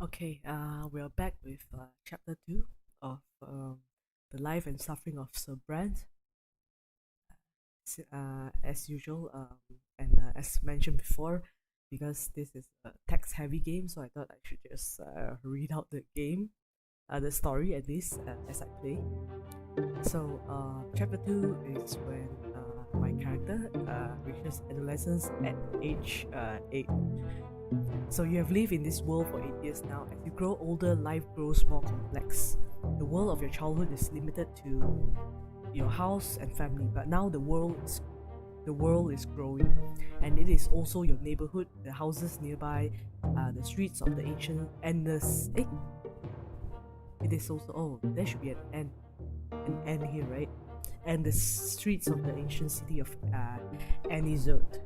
Okay, we're back with chapter 2 of the life and suffering of Sir Brant. As usual, and as mentioned before, because this is a text heavy game, so I thought I should just read out the game, the story at least, as I play. So, chapter 2 is when my character reaches adolescence at age 8. So you have lived in this world for 8 years now. As you grow older, life grows more complex. The world of your childhood is limited to your house and family, but now the world is growing, and it is also your neighborhood, the houses nearby, the streets of the ancient, and it is also, there should be an N here, right? And the streets of the ancient city of Anizot.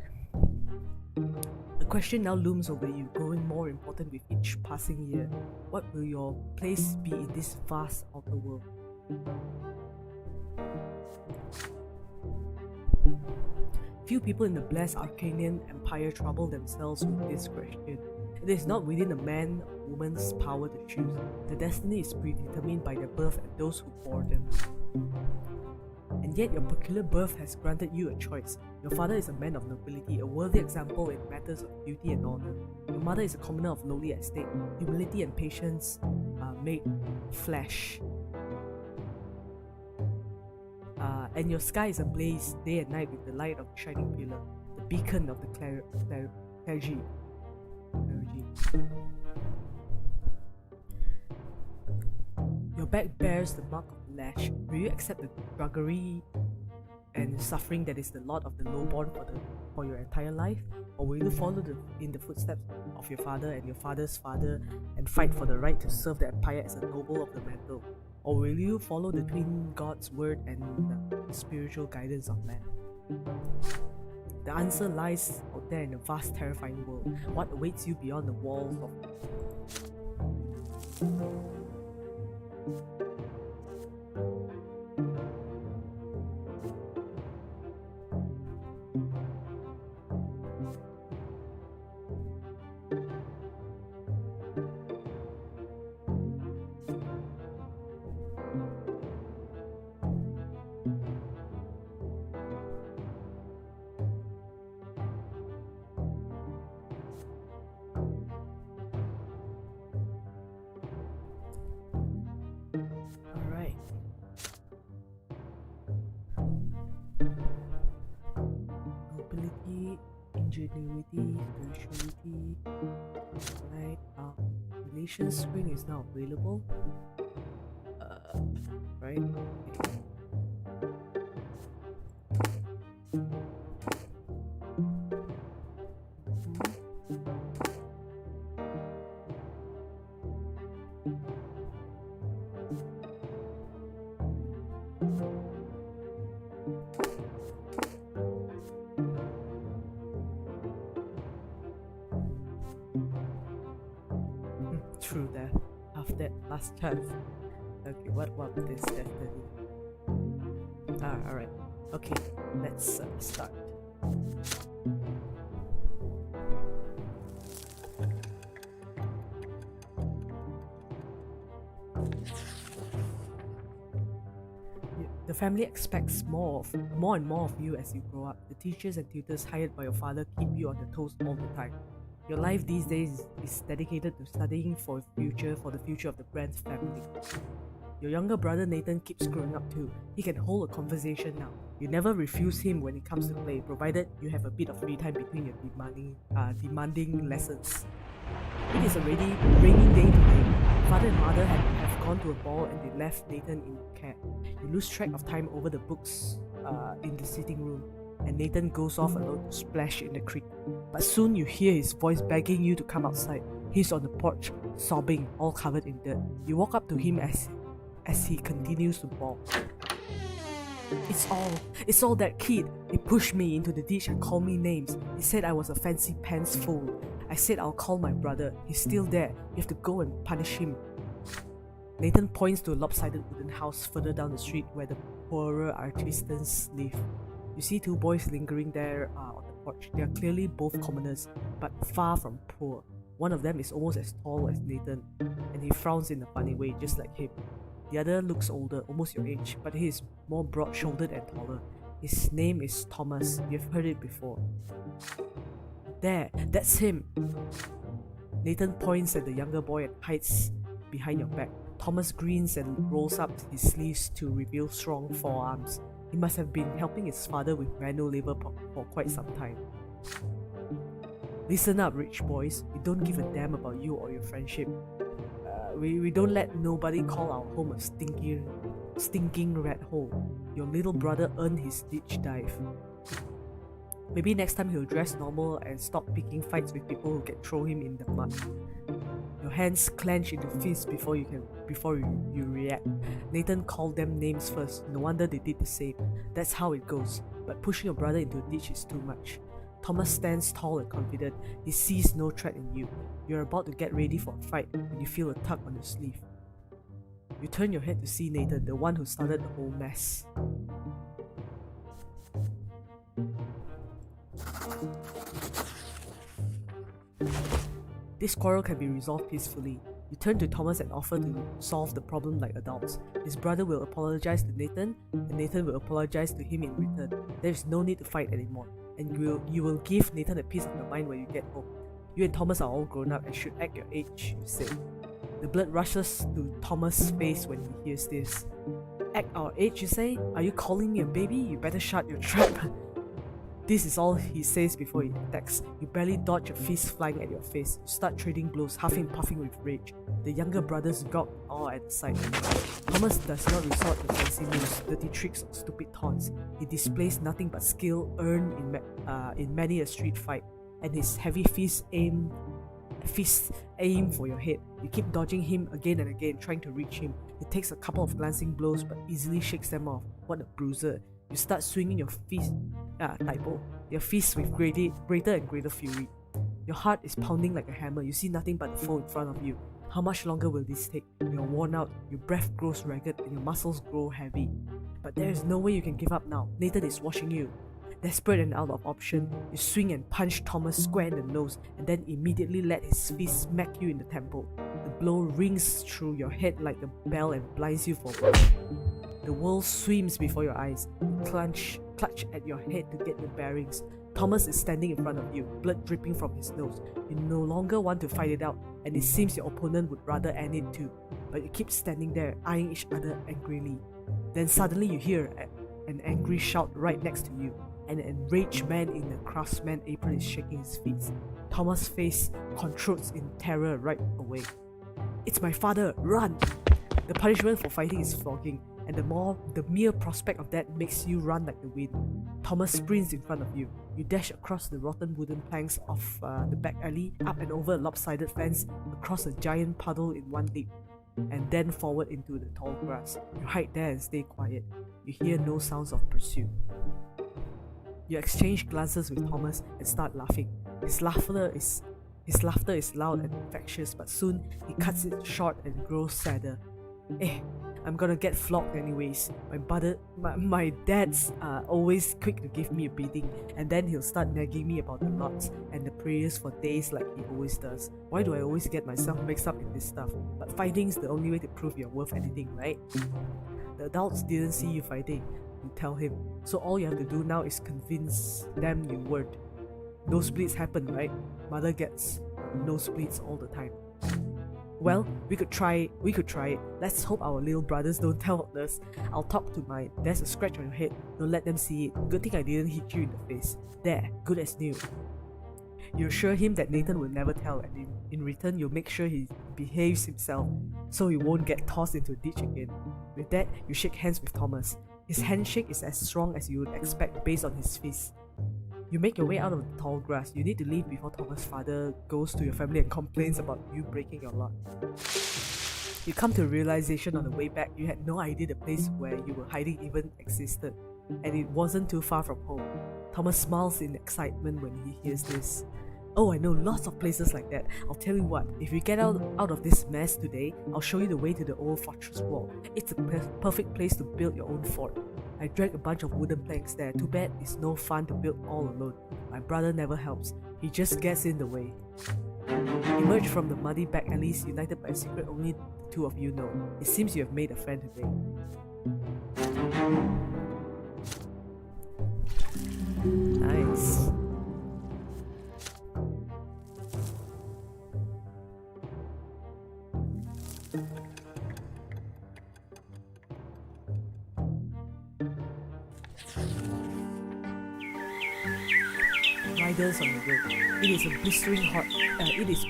The question now looms over you, growing more important with each passing year. What will your place be in this vast outer world? Few people in the blessed Arcanian Empire trouble themselves with this question. It is not within a man or woman's power to choose. The destiny is predetermined by their birth and those who bore them. And yet your peculiar birth has granted you a choice. Your father is a man of nobility, a worthy example in matters of duty and honor. Your mother is a commoner of lowly estate. Humility and patience made flesh. And your sky is ablaze day and night with the light of the shining pillar, the beacon of the clergy. Your back bears the mark of the lash. Will you accept the drudgery and suffering that is the lot of the lowborn for your entire life, or will you follow in the footsteps of your father and your father's father and fight for the right to serve the empire as a noble of the mantle, or will you follow the twin God's word and the spiritual guidance of man? The answer lies out there in the vast, terrifying world. What awaits you beyond the walls of nobility, ingenuity, spirituality, right? Relation screen is now available. Right? True that. After that last chance. Okay, what this definitely. Alright. Okay, let's start. The family expects more and more of you as you grow up. The teachers and tutors hired by your father keep you on your toes all the time. Your life these days is dedicated to studying for the future of the Brant family. Your younger brother Nathan keeps growing up too. He can hold a conversation now. You never refuse him when it comes to play, provided you have a bit of free time between your demanding lessons. It is already raining day today. Father and mother have gone to a ball and they left Nathan in care. You lose track of time over the books in the sitting room, and Nathan goes off alone to splash in the creek. But soon you hear his voice begging you to come outside. He's on the porch, sobbing, all covered in dirt. You walk up to him as he continues to bawl. It's all that kid. He pushed me into the ditch and called me names. He said I was a fancy pants fool. I said I'll call my brother. He's still there. You have to go and punish him. Nathan points to a lopsided wooden house further down the street where the poorer artisans live. You see two boys lingering there on the porch. They are clearly both commoners, but far from poor. One of them is almost as tall as Nathan, and he frowns in a funny way, just like him. The other looks older, almost your age, but he is more broad-shouldered and taller. His name is Thomas. You've heard it before. There, that's him. Nathan points at the younger boy and hides behind your back. Thomas grins and rolls up his sleeves to reveal strong forearms. He must have been helping his father with manual labor for quite some time. Listen up, rich boys. We don't give a damn about you or your friendship. We don't let nobody call our home a stinking rat hole. Your little brother earned his ditch dive. Maybe next time he'll dress normal and stop picking fights with people who can throw him in the mud. Your hands clench into fists before you react. Nathan called them names first. No wonder they did the same. That's how it goes. But pushing your brother into a ditch is too much. Thomas stands tall and confident. He sees no threat in you. You're about to get ready for a fight when you feel a tug on your sleeve. You turn your head to see Nathan, the one who started the whole mess. This quarrel can be resolved peacefully. You turn to Thomas and offer to solve the problem like adults. His brother will apologize to Nathan, and Nathan will apologize to him in return. There is no need to fight anymore, and you will give Nathan a piece of your mind when you get home. You and Thomas are all grown up and should act your age, you say. The blood rushes to Thomas' face when he hears this. Act our age, you say? Are you calling me a baby? You better shut your trap. This is all he says before he attacks. You barely dodge a fist flying at your face. You start trading blows, huffing and puffing with rage. The younger brothers gawk in awe at the sight. Thomas does not resort to fancy moves, dirty tricks, or stupid taunts. He displays nothing but skill earned in many a street fight, and his heavy fists aim for your head. You keep dodging him again and again, trying to reach him. He takes a couple of glancing blows but easily shakes them off. What a bruiser. You start swinging your fists with greater and greater fury. Your heart is pounding like a hammer. You see nothing but the foe in front of you. How much longer will this take? You're worn out, your breath grows ragged, and your muscles grow heavy. But there is no way you can give up now. Nathan is watching you. Desperate and out of option, you swing and punch Thomas square in the nose, and then immediately let his fist smack you in the temple. The blow rings through your head like a bell and blinds you for a moment. The world swims before your eyes. You clutch at your head to get your bearings. Thomas is standing in front of you, blood dripping from his nose. You no longer want to fight it out, and it seems your opponent would rather end it too. But you keep standing there, eyeing each other angrily. Then suddenly you hear an angry shout right next to you. An enraged man in a craftsman apron is shaking his feet. Thomas' face contorts in terror right away. It's my father! Run! The punishment for fighting is flogging, and the mere prospect of that makes you run like the wind. Thomas sprints in front of you. You dash across the rotten wooden planks of the back alley, up and over a lopsided fence, across a giant puddle in one leap, and then forward into the tall grass. You hide there and stay quiet. You hear no sounds of pursuit. You exchange glances with Thomas and start laughing. His laughter is loud and infectious, but soon he cuts it short and grows sadder. I'm gonna get flogged anyways. My dad's always quick to give me a beating, and then he'll start nagging me about the lots and the prayers for days like he always does. Why do I always get myself mixed up in this stuff? But fighting's the only way to prove you're worth anything, right? The adults didn't see you fighting, you tell him. So all you have to do now is convince them you weren't. Nosebleeds happen, right? Mother gets nosebleeds all the time. Well, we could try it. Let's hope our little brothers don't tell us. I'll talk to mine. There's a scratch on your head. Don't let them see it. Good thing I didn't hit you in the face. There, good as new. You assure him that Nathan will never tell, and in return you'll make sure he behaves himself so he won't get tossed into a ditch again. With that, you shake hands with Thomas. His handshake is as strong as you would expect based on his fist. You make your way out of the tall grass. You need to leave before Thomas' father goes to your family and complains about you breaking your lot. You come to a realization on the way back. You had no idea the place where you were hiding even existed, and it wasn't too far from home. Thomas smiles in excitement when he hears this. Oh, I know lots of places like that. I'll tell you what, if you get out of this mess today, I'll show you the way to the old fortress wall. It's a perfect place to build your own fort. I dragged a bunch of wooden planks there. Too bad it's no fun to build all alone. My brother never helps. He just gets in the way. He emerge from the muddy back alleys united by a secret only the two of you know. It seems you have made a friend today. Nice. Riders on the road. It is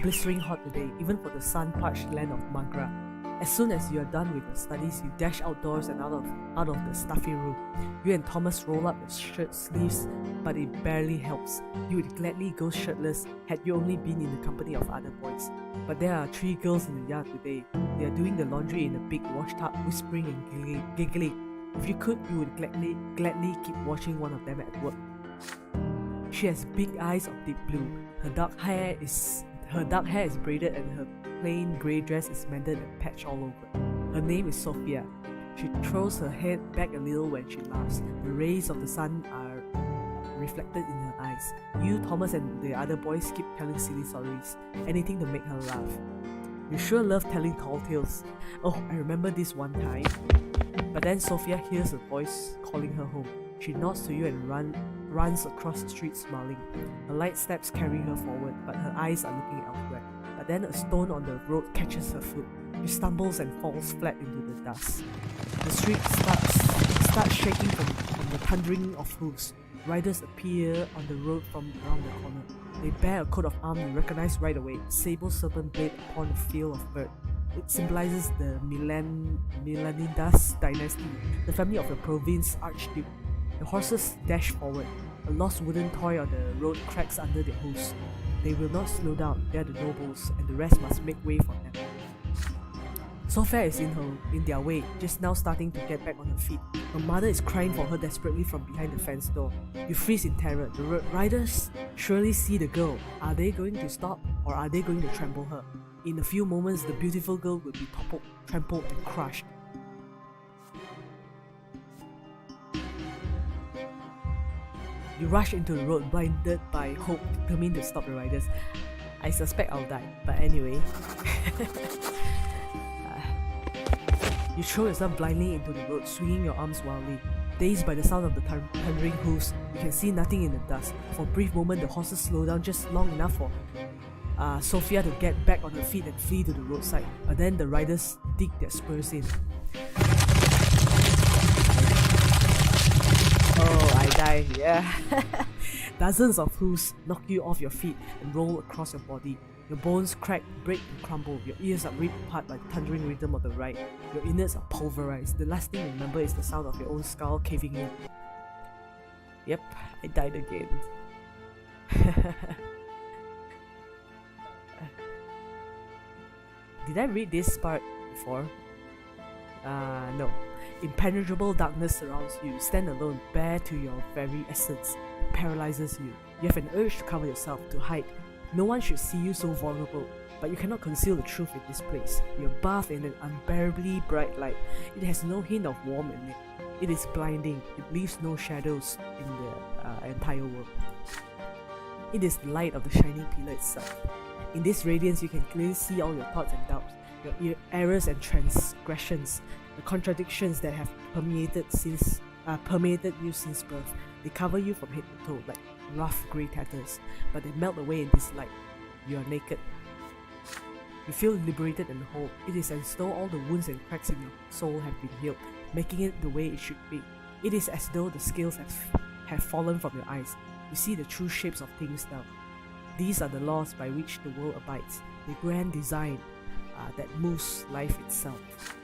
blistering hot today, even for the sun-parched land of Magra. As soon as you are done with your studies, you dash outdoors and out of the stuffy room. You and Thomas roll up your shirt sleeves, but it barely helps. You would gladly go shirtless had you only been in the company of other boys. But there are 3 girls in the yard today. They are doing the laundry in a big wash tub, whispering and giggling. If you could, you would gladly keep watching one of them at work. She has big eyes of deep blue. Her dark hair is braided and her plain grey dress is mended and patched all over. Her name is Sophia. She throws her head back a little when she laughs. The rays of the sun are reflected in her eyes. You, Thomas, and the other boys keep telling silly stories, anything to make her laugh. You sure love telling tall tales. Oh, I remember this one time. But then Sophia hears a voice calling her home. She nods to you and runs across the street smiling. Her light steps carry her forward, but her eyes are looking elsewhere. But then a stone on the road catches her foot. She stumbles and falls flat into the dust. The street starts shaking from the thundering of hooves. Riders appear on the road from around the corner. They bear a coat of arms you recognize right away, a sable serpent blade upon a field of bird. It symbolizes the Milanidas dynasty, the family of the province archduke. The horses dash forward. A lost wooden toy on the road cracks under their hooves. They will not slow down, they are the nobles, and the rest must make way for them. Sophia is in their way, just now starting to get back on her feet. Her mother is crying for her desperately from behind the fence door. You freeze in terror. The riders surely see the girl. Are they going to stop, or are they going to trample her? In a few moments, the beautiful girl will be toppled, trampled, and crushed. You rush into the road, blinded by hope, determined to stop the riders. I suspect I'll die, but anyway. You throw yourself blindly into the road, swinging your arms wildly. Dazed by the sound of the thundering hooves, you can see nothing in the dust. For a brief moment, the horses slow down just long enough for Sophia to get back on her feet and flee to the roadside. But then the riders dig their spurs in. Oh, I die, yeah. Dozens of hooves knock you off your feet and roll across your body. Your bones crack, break, and crumble. Your ears are ripped apart by the thundering rhythm of the ride. Your innards are pulverized. The last thing you remember is the sound of your own skull caving in. Yep, I died again. Did I read this part before? No. Impenetrable darkness surrounds you. You stand alone, bare to your very essence. It paralyzes you. You have an urge to cover yourself, to hide. No one should see you so vulnerable, but you cannot conceal the truth in this place. You are bathed in an unbearably bright light. It has no hint of warmth in it. It is blinding. It leaves no shadows in the entire world. It is the light of the shining pillar itself. In this radiance, you can clearly see all your thoughts and doubts, your errors and transgressions, the contradictions that have permeated you since birth. They cover you from head to toe like rough grey tatters, but they melt away in this light. You are naked. You feel liberated and whole. It is as though all the wounds and cracks in your soul have been healed, making it the way it should be. It is as though the scales have fallen from your eyes. You see the true shapes of things now. These are the laws by which the world abides, the grand design that moves life itself.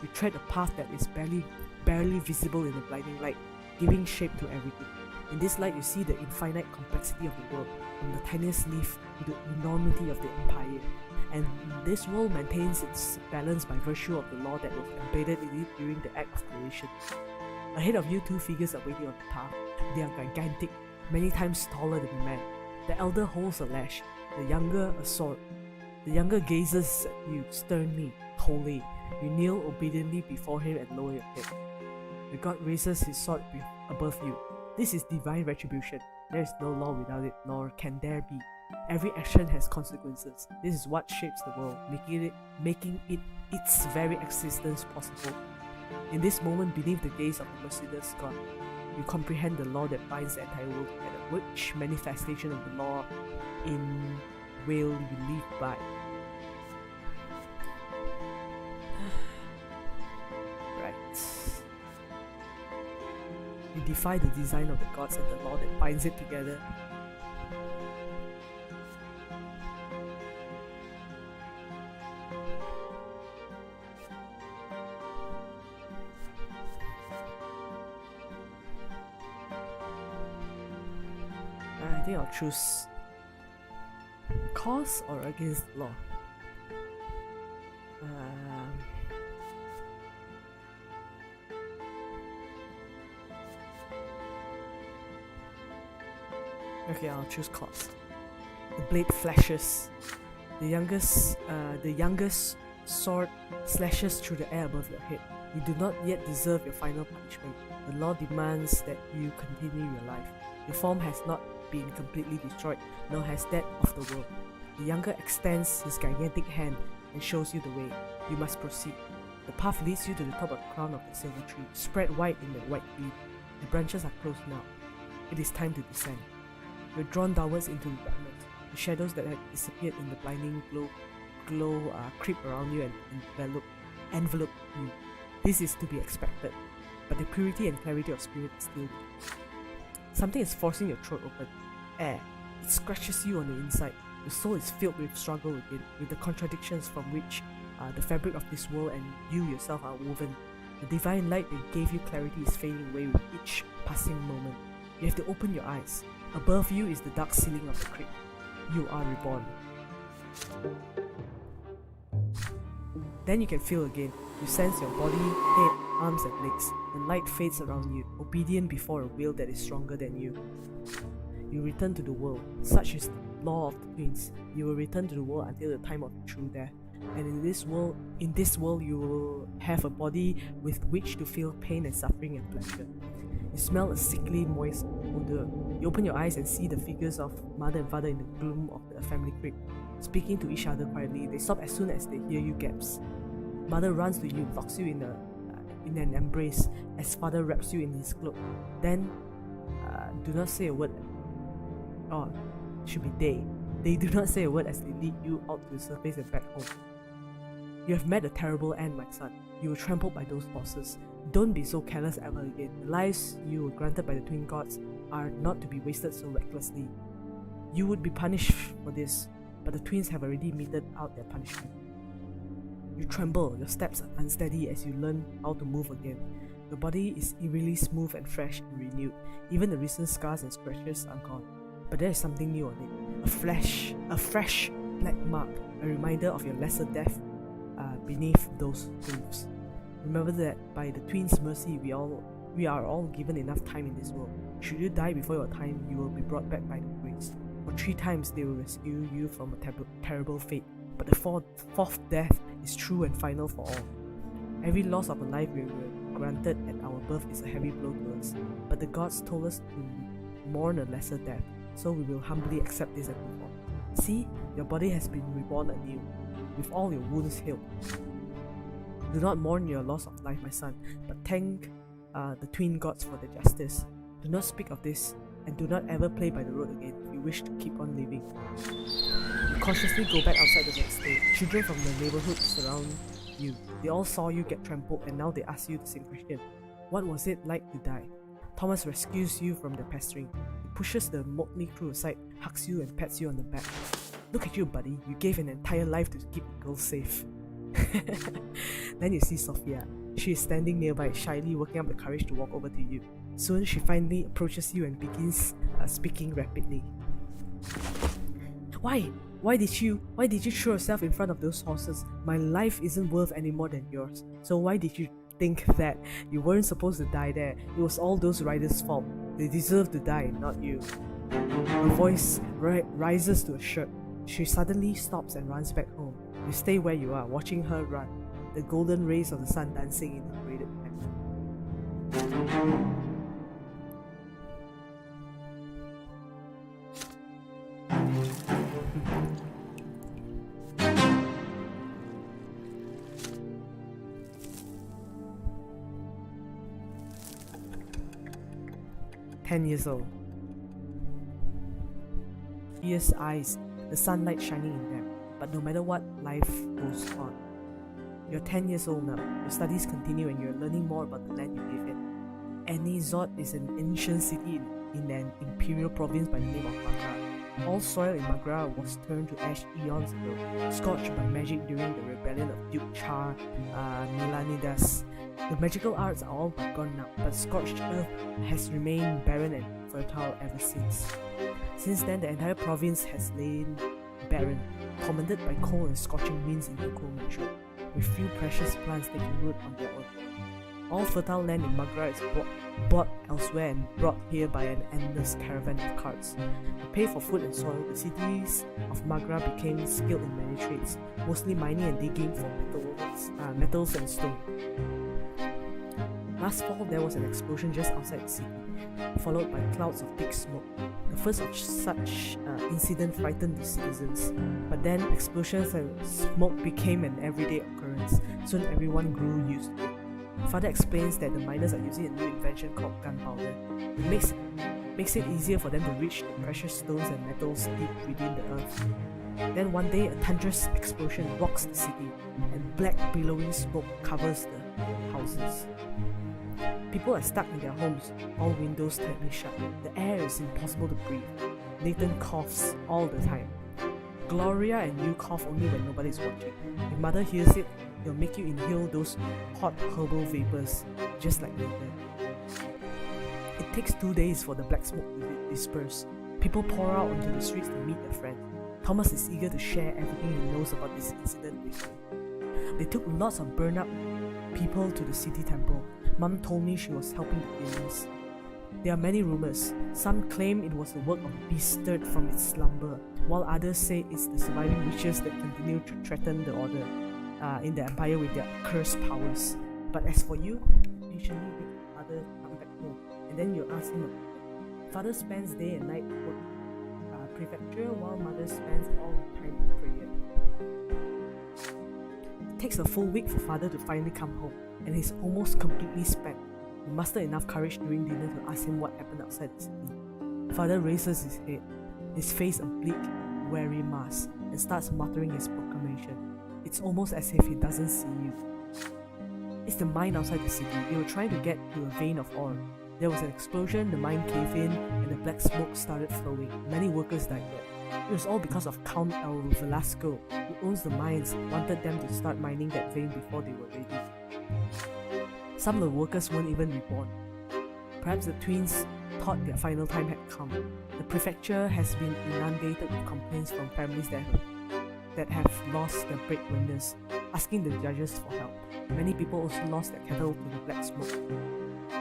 You tread a path that is barely visible in the blinding light, giving shape to everything. In this light, you see the infinite complexity of the world, from the tiniest leaf to the enormity of the empire. And this world maintains its balance by virtue of the law that was embedded in it during the act of creation. Ahead of you, 2 figures are waiting on the path. They are gigantic, many times taller than a man. The elder holds a lash, the younger a sword. The younger gazes at you sternly, coldly. You kneel obediently before him and lower your head. The god raises his sword above you. This is divine retribution. There is no law without it, nor can there be. Every action has consequences. This is what shapes the world, making it its very existence possible. In this moment, beneath the gaze of the merciless God, you comprehend the law that binds the entire world together. Which manifestation of the law in will you live by? Right. You defy the design of the gods and the law that binds it together. I think I'll choose cause or against law. Okay, I'll choose cause. The blade flashes. The youngest sword slashes through the air above your head. You do not yet deserve your final punishment. The law demands that you continue your life. Your form has not been completely destroyed, nor has that of the world. The younger extends his gigantic hand and shows you the way. You must proceed. The path leads you to the top of the crown of the silver tree, spread wide in the white beam. The branches are closed now. It is time to descend. You're drawn downwards into the darkness. The shadows that had disappeared in the blinding glow creep around you and envelop you. This is to be expected, but the purity and clarity of spirit is still there. Something is forcing your throat open. Air. It scratches you on the inside. Your soul is filled with struggle again, with the contradictions from which the fabric of this world and you yourself are woven. The divine light that gave you clarity is fading away with each passing moment. You have to open your eyes. Above you is the dark ceiling of the crypt. You are reborn. Then you can feel again. You sense your body, head, arms and legs. The light fades around you, obedient before a will that is stronger than you. You return to the world. Such is the law of the twins. You will return to the world until the time of true death. And in this world, you will have a body with which to feel pain and suffering and pleasure. You smell a sickly, moist odor. You open your eyes and see the figures of mother and father in the gloom of the family crypt, speaking to each other quietly. They stop as soon as they hear you gasp. Mother runs to you, locks you in an embrace as father wraps you in his cloak. Then, do not say a word. Oh, should be they. They do not say a word as they lead you out to the surface and back home. You have met a terrible end, my son. You were trampled by those forces. Don't be so careless ever again. The lives you were granted by the twin gods are not to be wasted so recklessly. You would be punished for this, but the twins have already meted out their punishment. You tremble, your steps are unsteady as you learn how to move again. Your body is eerily smooth and fresh and renewed. Even the recent scars and scratches are gone. But there is something new on it. A fresh black mark, a reminder of your lesser death beneath those hooves. Remember that by the twins' mercy, we are all given enough time in this world. Should you die before your time, you will be brought back by the grace. For 3 times they will rescue you from a terrible fate, but the fourth death is true and final for all. Every loss of a life we were granted at our birth is a heavy blow to us, but the gods told us to mourn a lesser death, so we will humbly accept this and move on. See, your body has been reborn anew, with all your wounds healed. Do not mourn your loss of life, my son, but thank the twin gods for their justice. Do not speak of this, and do not ever play by the road again if you wish to keep on living. You cautiously go back outside the next day. Children from the neighborhood surround you. They all saw you get trampled, and now they ask you the same question. What was it like to die? Thomas rescues you from the pestering. He pushes the motley crew aside, hugs you and pats you on the back. Look at you, buddy. You gave an entire life to keep the girl safe. Then you see Sophia. She is standing nearby, shyly working up the courage to walk over to you. Soon she finally approaches you and begins speaking rapidly. Why did you throw yourself in front of those horses? My life isn't worth any more than yours. So why did you think that? You weren't supposed to die there. It was all those riders' fault. They deserve to die, not you. Her voice rises to a shriek. She suddenly stops and runs back home. You stay where you are, watching her run, the golden rays of the sun dancing in the braided hair. 10 years old. Fierce eyes, the sunlight shining in them. But no matter what, life goes on. You're 10 years old now. Your studies continue and you're learning more about the land you live in. Anizot is an ancient city in an imperial province by the name of Magra. All soil in Magra was turned to ash eons ago, scorched by magic during the rebellion of Duke Char Milanidas. The magical arts are all but gone now, but scorched earth has remained barren and fertile ever since. Since then, the entire province has lain barren, tormented by cold and scorching winds in the cold metro, with few precious plants taking root on their own. All fertile land in Magra is bought elsewhere and brought here by an endless caravan of carts. To pay for food and soil, the cities of Magra became skilled in many trades, mostly mining and digging for metals and stone. Last fall, there was an explosion just outside the city, followed by clouds of thick smoke. The first of such incident frightened the citizens, but then explosions and smoke became an everyday occurrence. Soon everyone grew used to it. Father explains that the miners are using a new invention called gunpowder. It makes it easier for them to reach the precious stones and metals deep within the earth. Then one day, a thunderous explosion rocks the city, and black billowing smoke covers the houses. People are stuck in their homes, all windows tightly shut. The air is impossible to breathe. Nathan coughs all the time. Gloria and you cough only when nobody is watching. If mother hears it, it'll make you inhale those hot herbal vapors, just like Nathan. It takes 2 days for the black smoke to disperse. People pour out onto the streets to meet their friends. Thomas is eager to share everything he knows about this incident with me. They took lots of burned up people to the city temple. Mum told me she was helping the healers. There are many rumors. Some claim it was the work of a beast stirred from its slumber, while others say it's the surviving witches that continue to threaten the order in the empire with their cursed powers. But as for you, patiently wait for Father to come back home, and then you ask him about it. Father spends day and night at work prefecture, while Mother spends all her time in prayer. It takes a full week for Father to finally come home, and he's almost completely spent. We muster enough courage during dinner to ask him what happened outside the city. Father raises his head, his face a bleak, weary mask, and starts muttering his proclamation. It's almost as if he doesn't see you. It's the mine outside the city. They were trying to get to a vein of ore. There was an explosion, the mine caved in, and the black smoke started flowing. Many workers died there. It was all because of Count El Velasco, who owns the mines, wanted them to start mining that vein before they were ready. Some of the workers weren't even reborn. Perhaps the twins thought their final time had come. The prefecture has been inundated with complaints from families that have lost their breadwinners, asking the judges for help. Many people also lost their cattle to the black smoke.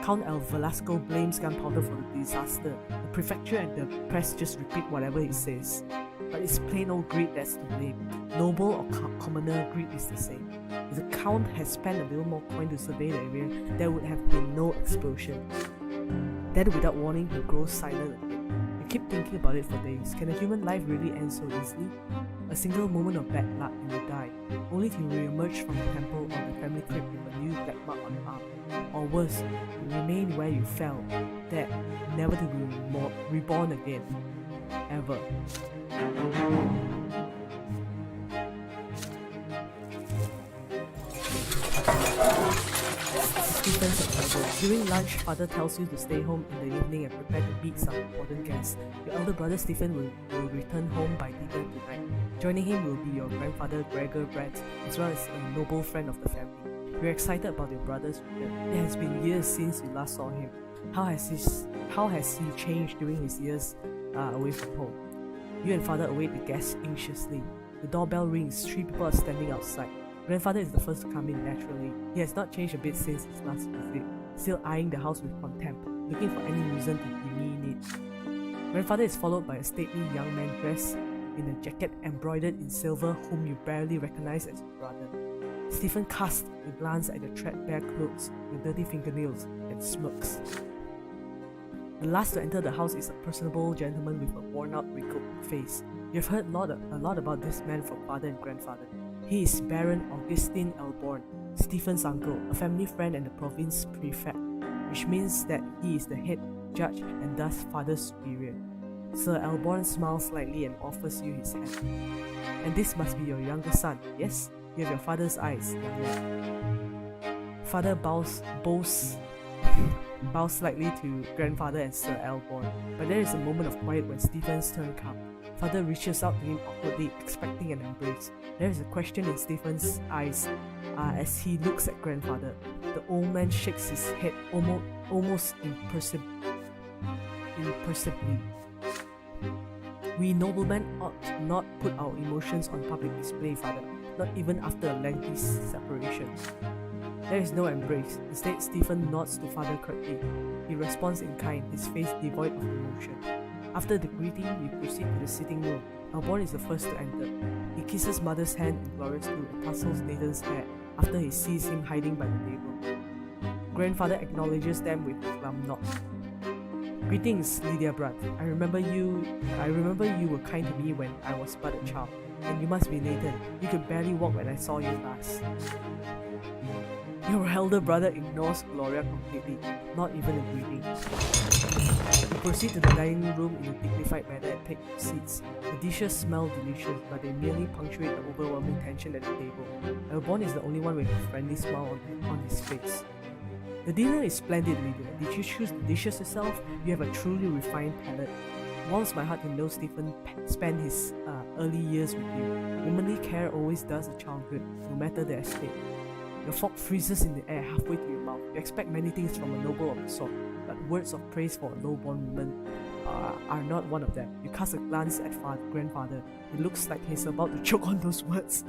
Count El Velasco blames gunpowder for the disaster. The prefecture and the press just repeat whatever he says. But it's plain old greed that's to blame. Noble or commoner, greed is the same. If the Count had spent a little more coin to survey the area, there would have been no explosion. Then without warning, he grows silent again. You keep thinking about it for days. Can a human life really end so easily? A single moment of bad luck and you die, only to re-emerge from the temple or the family crypt with a new black mark on the arm. Or worse, you remain where you fell, dead, never to be reborn again. Ever. Stephen's example. During lunch, father tells you to stay home in the evening and prepare to meet some important guests. Your elder brother Stephen will return home by dinner tonight. Joining him will be your grandfather Gregor Brante, as well as a noble friend of the family. We're excited about your brother's return. It has been years since you last saw him. How has he changed during his years away from home? You and father await the guests anxiously. The doorbell rings, 3 people are standing outside. Grandfather is the first to come in naturally. He has not changed a bit since his last visit, still eyeing the house with contempt, looking for any reason to demean it. Grandfather is followed by a stately young man dressed in a jacket embroidered in silver whom you barely recognize as your brother. Stephen casts a glance at the threadbare clothes, the dirty fingernails, and smirks. The last to enter the house is a personable gentleman with a worn-out, wrinkled face. You've heard a lot about this man from father and grandfather. He is Baron Augustine Elborn, Stephen's uncle, a family friend and the province prefect, which means that he is the head judge and thus father superior. Sir Alborn smiles slightly and offers you his hand. And this must be your younger son, yes? You have your father's eyes, young man. Father bows slightly to grandfather and Sir Alborn, but there is a moment of quiet when Stephen's turn comes. Father reaches out to him awkwardly, expecting an embrace. There is a question in Stephen's eyes as he looks at grandfather. The old man shakes his head almost imperceptibly. We noblemen ought not put our emotions on public display, father, not even after a lengthy separation. There is no embrace. Instead, Stephen nods to father curtly. He responds in kind, his face devoid of emotion. After the greeting, we proceed to the sitting room. Alborn is the first to enter. He kisses mother's hand and Gloria's too and tussles Nathan's hair after he sees him hiding by the table. Grandfather acknowledges them with a glum nod. Greetings, Lydia Brante. I remember you were kind to me when I was but a child. And you must be Nathan. You could barely walk when I saw you last. Your elder brother ignores Gloria completely, not even a greeting. Proceed to the dining room in a dignified manner and take your seats. The dishes smell delicious, but they merely punctuate the overwhelming tension at the table. Alborn is the only one with a friendly smile on his face. The dinner is splendid, Lydia. Did you choose the dishes yourself? You have a truly refined palate. It warms my heart to know Stephen spent his early years with you. Womanly care always does a child good, no matter the estate. Your fork freezes in the air halfway to your mouth. You expect many things from a noble of the sort, but words of praise for a low-born woman are not one of them. You cast a glance at grandfather. It looks like he's about to choke on those words.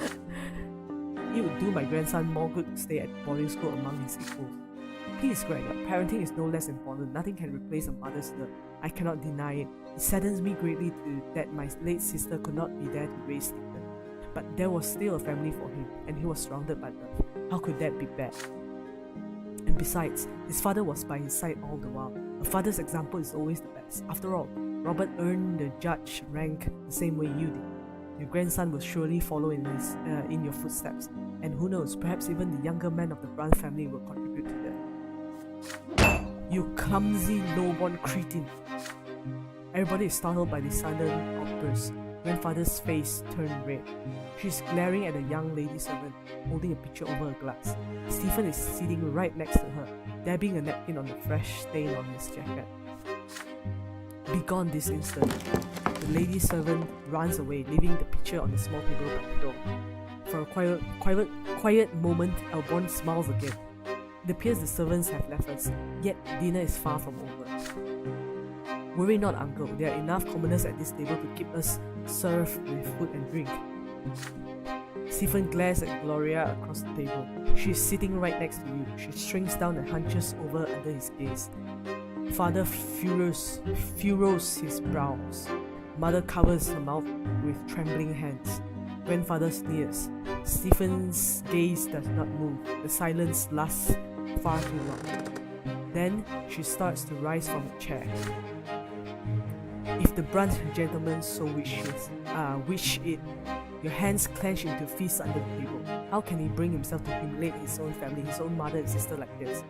It would do my grandson more good to stay at boarding school among his equals. Please, Gregor, parenting is no less important. Nothing can replace a mother's love. I cannot deny it. It saddens me greatly that my late sister could not be there to raise Stephen. But there was still a family for him, and he was surrounded by love. How could that be bad? And besides, his father was by his side all the while. A father's example is always the best. After all, Robert earned the judge rank the same way you did. Your grandson will surely follow in your footsteps, and who knows, perhaps even the younger men of the Brante family will contribute to that. You clumsy, low-born cretin! Everybody is startled by this sudden outburst. Grandfather's face turned red. She's glaring at a young lady servant, holding a picture over a glass. Stephen is sitting right next to her, dabbing a napkin on the fresh stain on his jacket. Begone this instant. The lady servant runs away, leaving the picture on the small table by the door. For a quiet moment, Alborn smiles again. It appears the servants have left us, yet dinner is far from over. Worry not, uncle. There are enough commoners at this table to keep us served with food and drink. Stephen glares at Gloria across the table. She is sitting right next to you. She shrinks down and hunches over under his gaze. Father furrows his brows. Mother covers her mouth with trembling hands. Grandfather sneers. Stephen's gaze does not move. The silence lasts far too long. Then she starts to rise from a chair. If the Brante gentleman so wish it, your hands clench into fists under the table. How can he bring himself to humiliate his own family, his own mother and sister like this?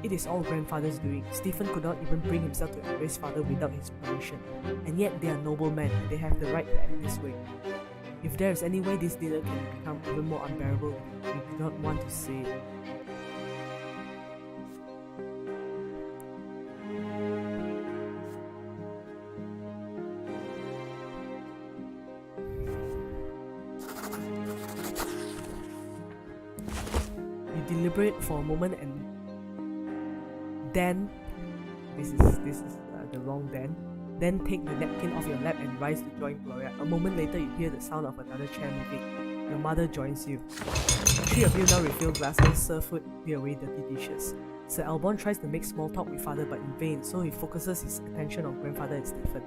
It is all grandfather's doing. Stephen could not even bring himself to embrace father without his permission. And yet they are noble men, and they have the right to act this way. If there is any way this dinner can become even more unbearable, we do not want to say it. You deliberate for a moment and then, this is the wrong then take the napkin off your lap and rise to join Gloria. A moment later, you hear the sound of another chair moving. Your mother joins you. Three of you now refill glasses, serve food, clear away dirty dishes. Sir Alborn tries to make small talk with father, but in vain, so he focuses his attention on grandfather and Stephen.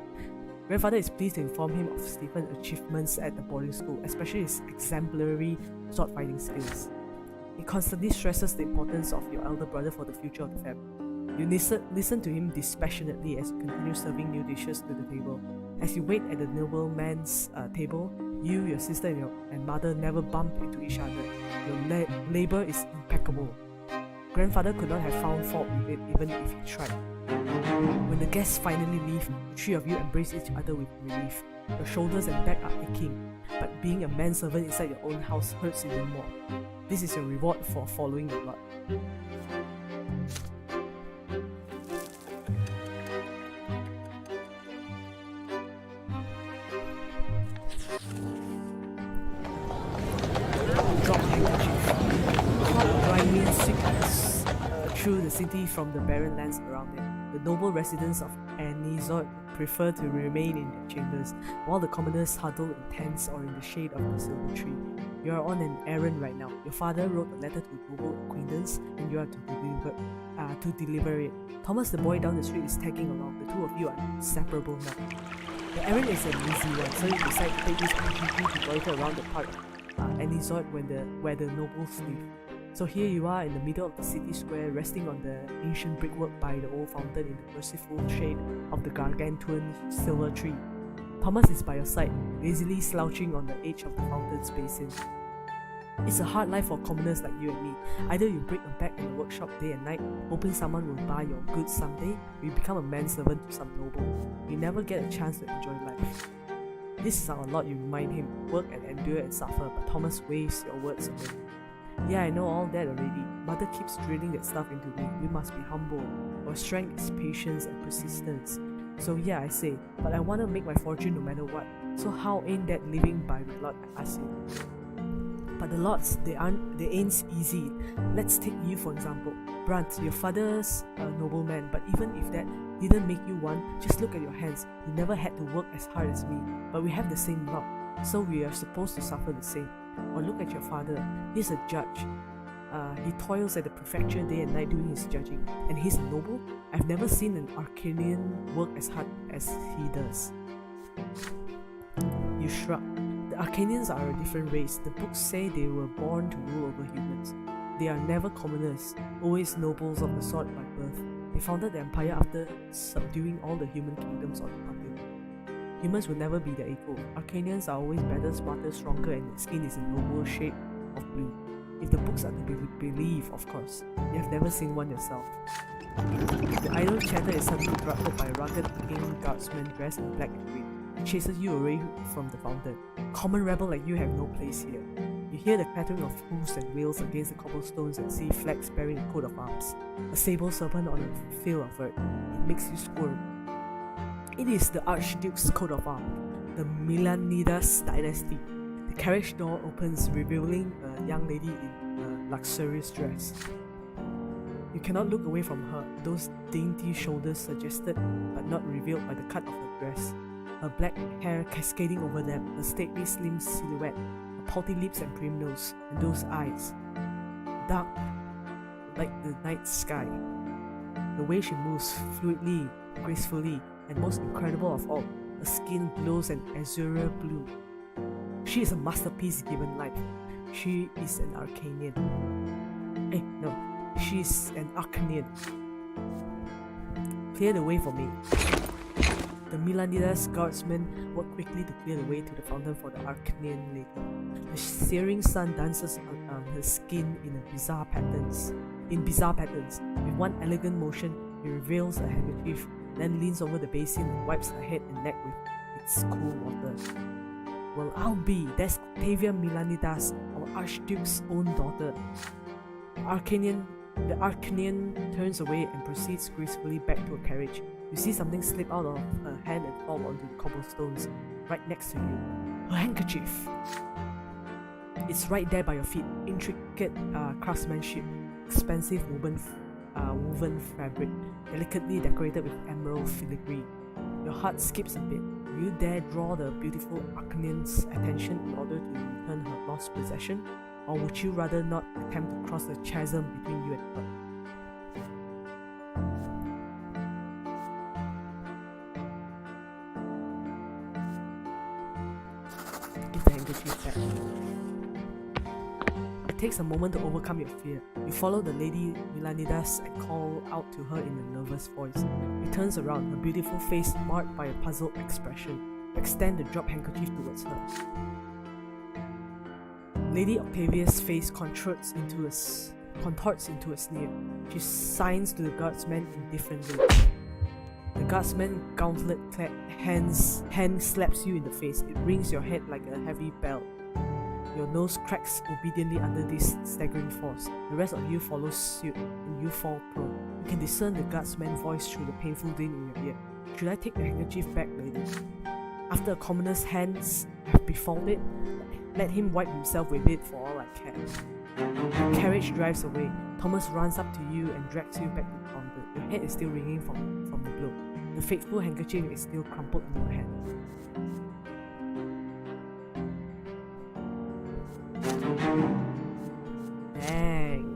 Grandfather is pleased to inform him of Stephen's achievements at the boarding school, especially his exemplary sword fighting skills. He constantly stresses the importance of your elder brother for the future of the family. You listen to him dispassionately as you continue serving new dishes to the table. As you wait at the nobleman's table, you, your sister, and mother never bump into each other. Your labor is impeccable. Grandfather could not have found fault with it even if he tried. When the guests finally leave, the three of you embrace each other with relief. Your shoulders and back are aching, but being a manservant inside your own house hurts even more. This is your reward for following your lot. Drop handkerchief. Hot, grimy, sweep through the city from the barren lands around it. The noble residents of Anizod prefer to remain in their chambers, while the commoners huddle in tents or in the shade of the silver tree. You are on an errand right now. Your father wrote a letter to a noble acquaintance, and you are to deliver it. Thomas, the boy down the street, is tagging along. The two of you are inseparable now. The errand is an easy one, so you decide to take this opportunity to loiter around the park Anizod where the nobles live. So here you are in the middle of the city square, resting on the ancient brickwork by the old fountain in the merciful shade of the gargantuan silver tree. Thomas is by your side, lazily slouching on the edge of the fountain's basin. It's a hard life for commoners like you and me. Either you break a back in the workshop day and night, hoping someone will buy your goods someday, or you become a manservant to some noble. You never get a chance to enjoy life. This is our lot, you remind him. Work and endure and suffer, but Thomas waves your words away. Yeah, I know all that already. Mother keeps drilling that stuff into me. We must be humble. Our strength is patience and persistence. So yeah, I say, but I want to make my fortune no matter what. So how ain't that living by the lot, I ask you? But the lots, they ain't easy. Let's take you for example. Brante, your father's a nobleman, but even if that didn't make you one, just look at your hands. You never had to work as hard as me, but we have the same lot, so we are supposed to suffer the same. Or look at your father, he's a judge. He toils at the prefecture day and night doing his judging, and he's a noble? I've never seen an Arcanian work as hard as he does. You shrug. The Arcanians are a different race. The books say they were born to rule over humans. They are never commoners, always nobles of the sort by birth. They founded the empire after subduing all the human kingdoms on the continent. Humans will never be their equal. Arcanians are always better, smarter, stronger, and their skin is a noble shade of blue. If the books are to be believed, of course. You have never seen one yourself. The idle chatter is suddenly interrupted by a rugged-looking guardsman dressed in black and green. He chases you away from the fountain. Common rebel like you have no place here. You hear the clattering of hoofs and wheels against the cobblestones and see flags bearing a coat of arms. A sable serpent on a field of earth. It makes you squirm. It is the Archduke's coat of arms, the Milanidas dynasty. The carriage door opens, revealing a young lady in a luxurious dress. You cannot look away from her, those dainty shoulders suggested but not revealed by the cut of her dress. Her black hair cascading over them, her stately slim silhouette, her pouty lips and prim nose, and those eyes, dark like the night sky. The way she moves fluidly, gracefully, and most incredible of all, her skin glows an azure blue. She is a masterpiece given life. She is an Arcanian. She is an Arcanian. Clear the way for me. The Milanidas guardsmen work quickly to clear the way to the fountain for the Arcanian lady. The searing sun dances on her skin in bizarre patterns. With one elegant motion, he reveals a handkerchief, then leans over the basin and wipes her head and neck with its cool water. Well, I'll be. That's Octavia Milanidas, our Archduke's own daughter. The Arcanian turns away and proceeds gracefully back to her carriage. You see something slip out of her hand and fall onto the cobblestones right next to you. Her handkerchief! It's right there by your feet. Intricate craftsmanship, expensive woven fabric, delicately decorated with emerald filigree. Your heart skips a bit. Will you dare draw the beautiful Arcanian's attention in order to return her lost possession? Or would you rather not attempt to cross the chasm between you and her? Give the handkerchief back. It takes a moment to overcome your fear. You follow the Lady Milanidas and call out to her in a nervous voice. She turns around, her beautiful face marked by a puzzled expression. Extend the dropped handkerchief towards her. Lady Octavia's face contorts into a contorts into a sneer. She signs to the guardsman indifferently. The guardsman gauntlet-clad hand slaps you in the face. It rings your head like a heavy bell. Your nose cracks obediently under this staggering force. The rest of you follows suit, and you fall prone. You can discern the guardsman's voice through the painful din in your ear. Should I take the handkerchief back, lady? After a commoner's hands have befouled it, let him wipe himself with it for all I care. The carriage drives away. Thomas runs up to you and drags you back to the counter. Your head is still ringing from the blow. The fateful handkerchief is still crumpled in your hand. Dang.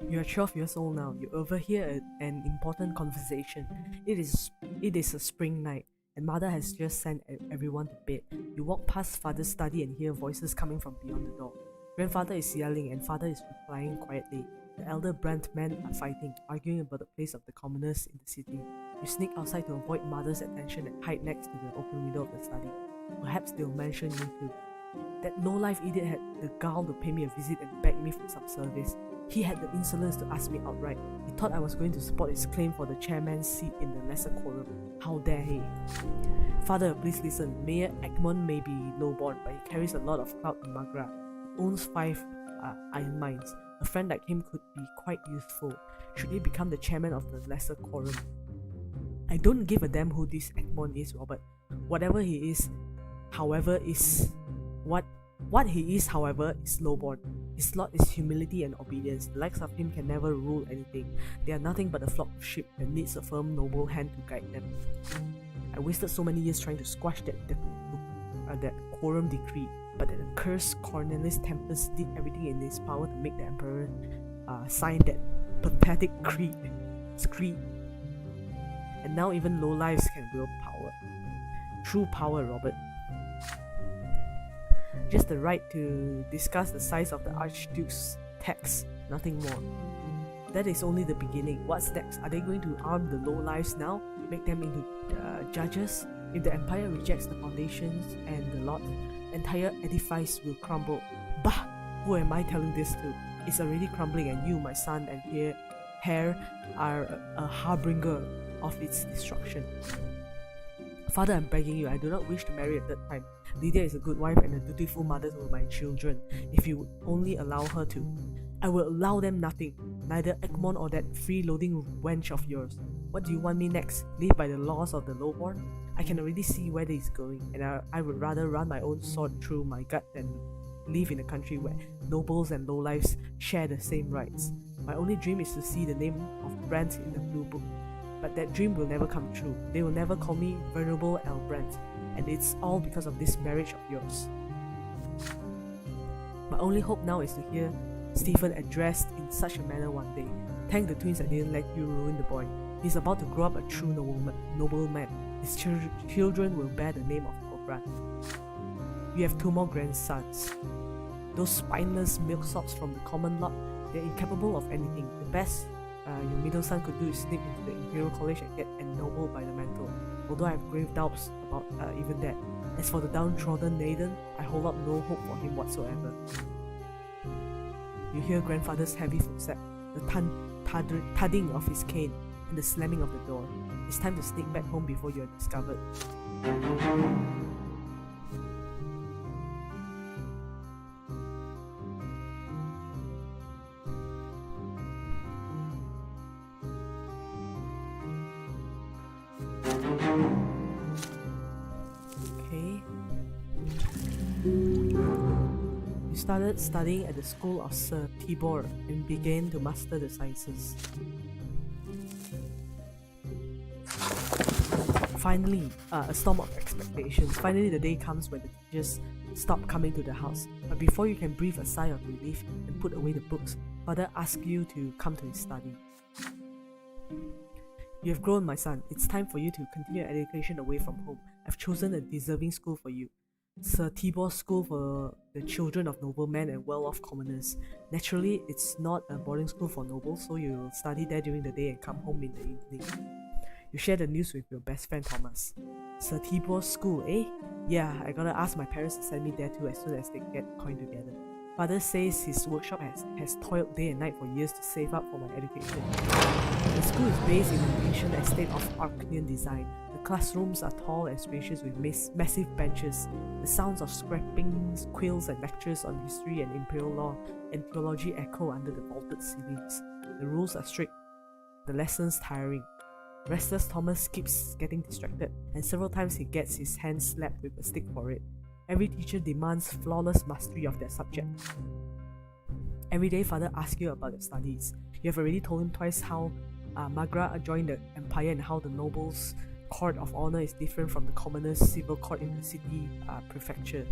You are 12 years old now. You overhear an important conversation. It is a spring night, and mother has just sent everyone to bed. You walk past father's study and hear voices coming from beyond the door. Grandfather is yelling and father is replying quietly. The elder Brante men are fighting, arguing about the place of the commoners in the city. You sneak outside to avoid mother's attention and hide next to the open window of the study. Perhaps they'll mention you too. That no-life idiot had the gall to pay me a visit and beg me for some service. He had the insolence to ask me outright. He thought I was going to support his claim for the chairman's seat in the lesser quorum. How dare he? Father, please listen. Mayor Egmont may be lowborn, but he carries a lot of clout in Magra. He owns 5 iron mines. A friend like him could be quite useful should he become the chairman of the lesser quorum. I don't give a damn who this Egmont is, Robert. Whatever he is, however, is what he is, however, is lowborn. His lot is humility and obedience. The likes of him can never rule anything. They are nothing but a flock of sheep that needs a firm, noble hand to guide them. I wasted so many years trying to squash that quorum decree, but that accursed Cornelius Tempus did everything in his power to make the emperor sign that pathetic creed. And now even lowlifes can wield power. True power, Robert. Just the right to discuss the size of the Archduke's tax, nothing more. That is only the beginning. What's next? Are they going to arm the lowlifes now? Make them into judges? If the empire rejects the foundations and the entire edifice will crumble. Bah! Who am I telling this to? It's already crumbling, and you, my son, and heir are a harbinger of its destruction. Father, I'm begging you, I do not wish to marry a third time. Lydia is a good wife and a dutiful mother to my children. If you would only allow her to. I will allow them nothing, neither Egmont or that freeloading wench of yours. What do you want me next? Live by the laws of the lowborn? I can already see where this is going, and I would rather run my own sword through my gut than live in a country where nobles and lowlifes share the same rights. My only dream is to see the name of Brante in the blue book. But that dream will never come true. They will never call me Venerable L. Brante, and it's all because of this marriage of yours. My only hope now is to hear Stephen addressed in such a manner one day. Thank the twins I didn't let you ruin the boy. He's about to grow up a true noble man. His children will bear the name of Brante. You have 2 more grandsons. Those spineless milksops from the common lot, they're incapable of anything. The best your middle son could do is sneak into the Imperial College and get ennobled by the mantle, although I have grave doubts about even that. As for the downtrodden Nathan, I hold up no hope for him whatsoever. You hear grandfather's heavy footstep, the thudding of his cane, and the slamming of the door. It's time to sneak back home before you are discovered. Started studying at the school of Sir Tibor and began to master the sciences. Finally, a storm of expectations. Finally, the day comes when the teachers stop coming to the house. But before you can breathe a sigh of relief and put away the books, father asks you to come to his study. You have grown, my son. It's time for you to continue your education away from home. I've chosen a deserving school for you. Sir Tibor's School for the children of noblemen and well-off commoners. Naturally, it's not a boarding school for nobles, so you'll study there during the day and come home in the evening. You share the news with your best friend Thomas. Sir Tibor's School, eh? Yeah, I gotta ask my parents to send me there too as soon as they get coin together. Father says his workshop has toiled day and night for years to save up for my education. The school is based in an ancient estate of Arcanian design. The classrooms are tall and spacious with massive benches. The sounds of scrapings, quills, and lectures on history and imperial law and theology echo under the vaulted ceilings. The rules are strict, the lessons tiring. Restless Thomas keeps getting distracted, and several times he gets his hand slapped with a stick for it. Every teacher demands flawless mastery of their subject. Every day, Father asks you about your studies. You have already told him twice how Magra joined the empire and how the nobles' court of honor is different from the commoners' civil court in the city prefecture.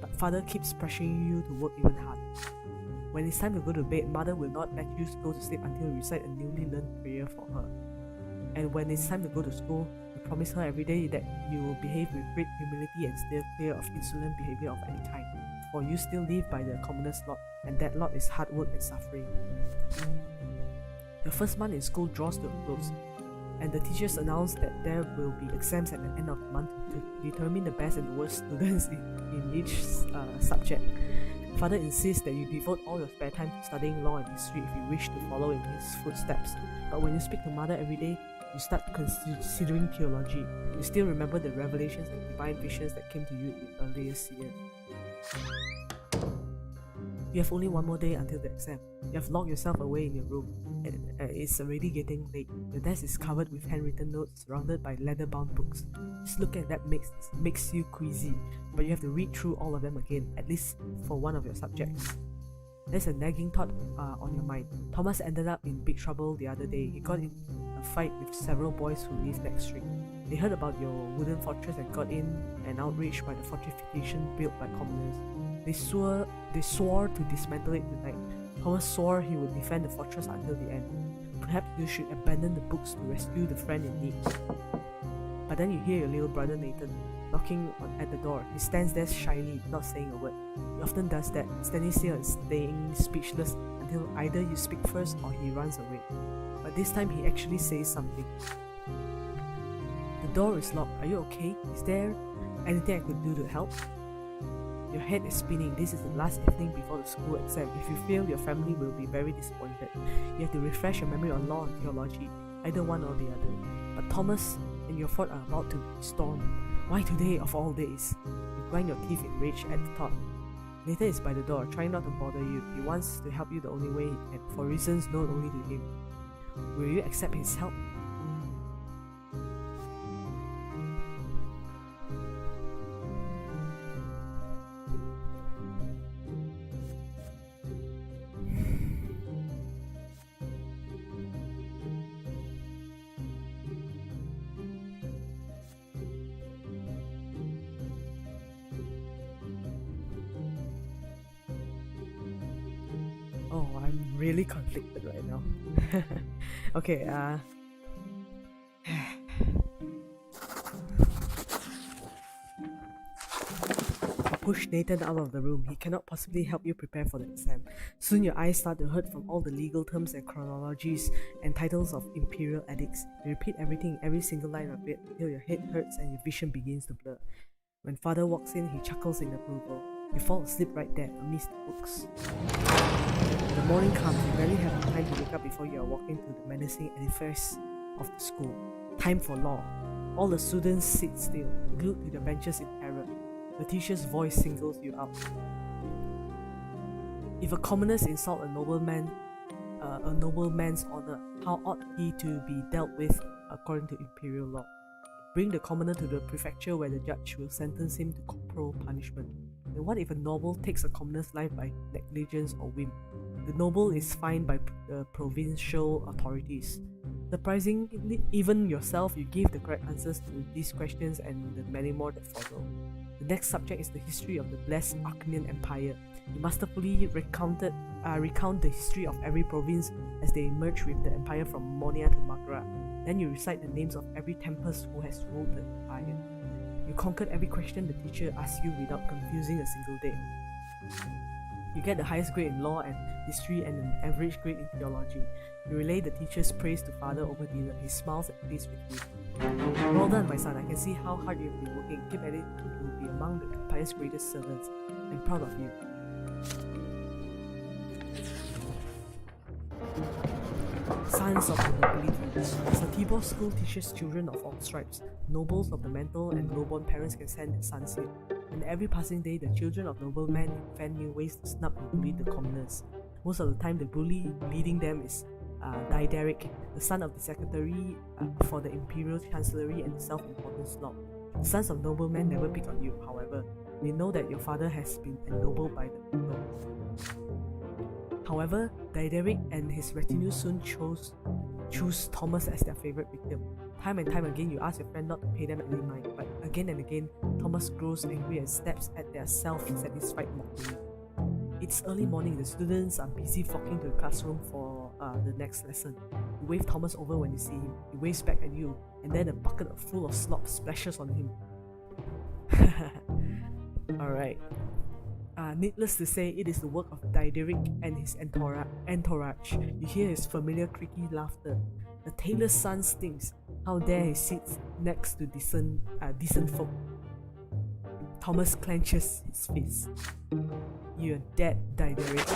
But Father keeps pressuring you to work even harder. When it's time to go to bed, Mother will not let you go to sleep until you recite a newly learned prayer for her. And when it's time to go to school, you promise her every day that you will behave with great humility and steer clear of insolent behavior of any kind, for you still live by the commoner's lot, and that lot is hard work and suffering. Your first month in school draws to a close, and the teachers announce that there will be exams at the end of the month to determine the best and the worst students in each subject. Father insists that you devote all your spare time to studying law and history if you wish to follow in his footsteps, but when you speak to Mother every day, you start considering theology. You still remember the revelations and divine visions that came to you in earlier years. You have only one more day until the exam. You have locked yourself away in your room, and it's already getting late. Your desk is covered with handwritten notes surrounded by leather-bound books. Just looking at that makes you queasy, but you have to read through all of them again, at least for one of your subjects. There's a nagging thought on your mind. Thomas ended up in big trouble the other day. He got in a fight with several boys who live next street. They heard about your wooden fortress and got in and outraged by the fortification built by commoners. They swore to dismantle it tonight. Thomas swore he would defend the fortress until the end. Perhaps you should abandon the books to rescue the friend in need. But then you hear your little brother Nathan knocking at the door. He stands there shyly, not saying a word. He often does that, standing still and staying speechless until either you speak first or he runs away. But this time he actually says something. The door is locked. Are you okay? Is there anything I could do to help? Your head is spinning. This is the last evening before the school exam. If you fail, your family will be very disappointed. You have to refresh your memory on law and theology, either one or the other. But Thomas and your fort are about to storm. Why today of all days? You grind your teeth in rage at the thought. Nathan is by the door, trying not to bother you. He wants to help you the only way he can, for reasons known only to him. Will you accept his help? Oh, I'm really conflicted right now. Okay, push Nathan out of the room. He cannot possibly help you prepare for the exam. Soon your eyes start to hurt from all the legal terms and chronologies and titles of imperial edicts. You repeat everything, every single line of it, until your head hurts and your vision begins to blur. When Father walks in, he chuckles in approval. You fall asleep right there amidst the books. The morning comes. You barely have time to wake up before you are walking through the menacing edifice of the school. Time for law. All the students sit still, glued to their benches in terror. The teacher's voice singles you out. If a commoner insult a nobleman's honor, how ought he to be dealt with according to imperial law? Bring the commoner to the prefecture where the judge will sentence him to corporal punishment. And what if a noble takes a commoner's life by negligence or whim? The noble is fined by the provincial authorities. Surprisingly, even yourself, you give the correct answers to these questions and the many more that follow. The next subject is the history of the blessed Arcanian Empire. You masterfully recount the history of every province as they merge with the empire from Monia to Magra. Then you recite the names of every tempest who has ruled the iron. You conquered every question the teacher asked you without confusing a single day. You get the highest grade in law and history and an average grade in theology. You relay the teacher's praise to Father over dinner. He smiles at face with you. Well done, my son. I can see how hard you've been working. Keep at it. You will be among the empire's greatest servants. I'm proud of you. Sons of the nobility. Satibo school teaches children of all stripes. Nobles of the mental and low-born parents can send their sons here. And every passing day, the children of noblemen invent new ways to snub and bully the commoners. Most of the time, the bully leading them is Diederic, the son of the secretary for the imperial chancellery and the self-importance law. The sons of noblemen never pick on you, however. They know that your father has been ennobled by the people. However, Diederic and his retinue soon choose Thomas as their favorite victim. Time and time again, you ask your friend not to pay them any mind, but again and again, Thomas grows angry and snaps at their self-satisfied mockery. It's early morning, the students are busy flocking to the classroom for the next lesson. You wave Thomas over when you see him, he waves back at you, and then a bucket full of slop splashes on him. Alright. Needless to say, it is the work of Diederic and his entourage. You hear his familiar creaky laughter. The tailor's son stinks. How dare he sits next to decent folk? Thomas clenches his fist. You're dead, Diederic.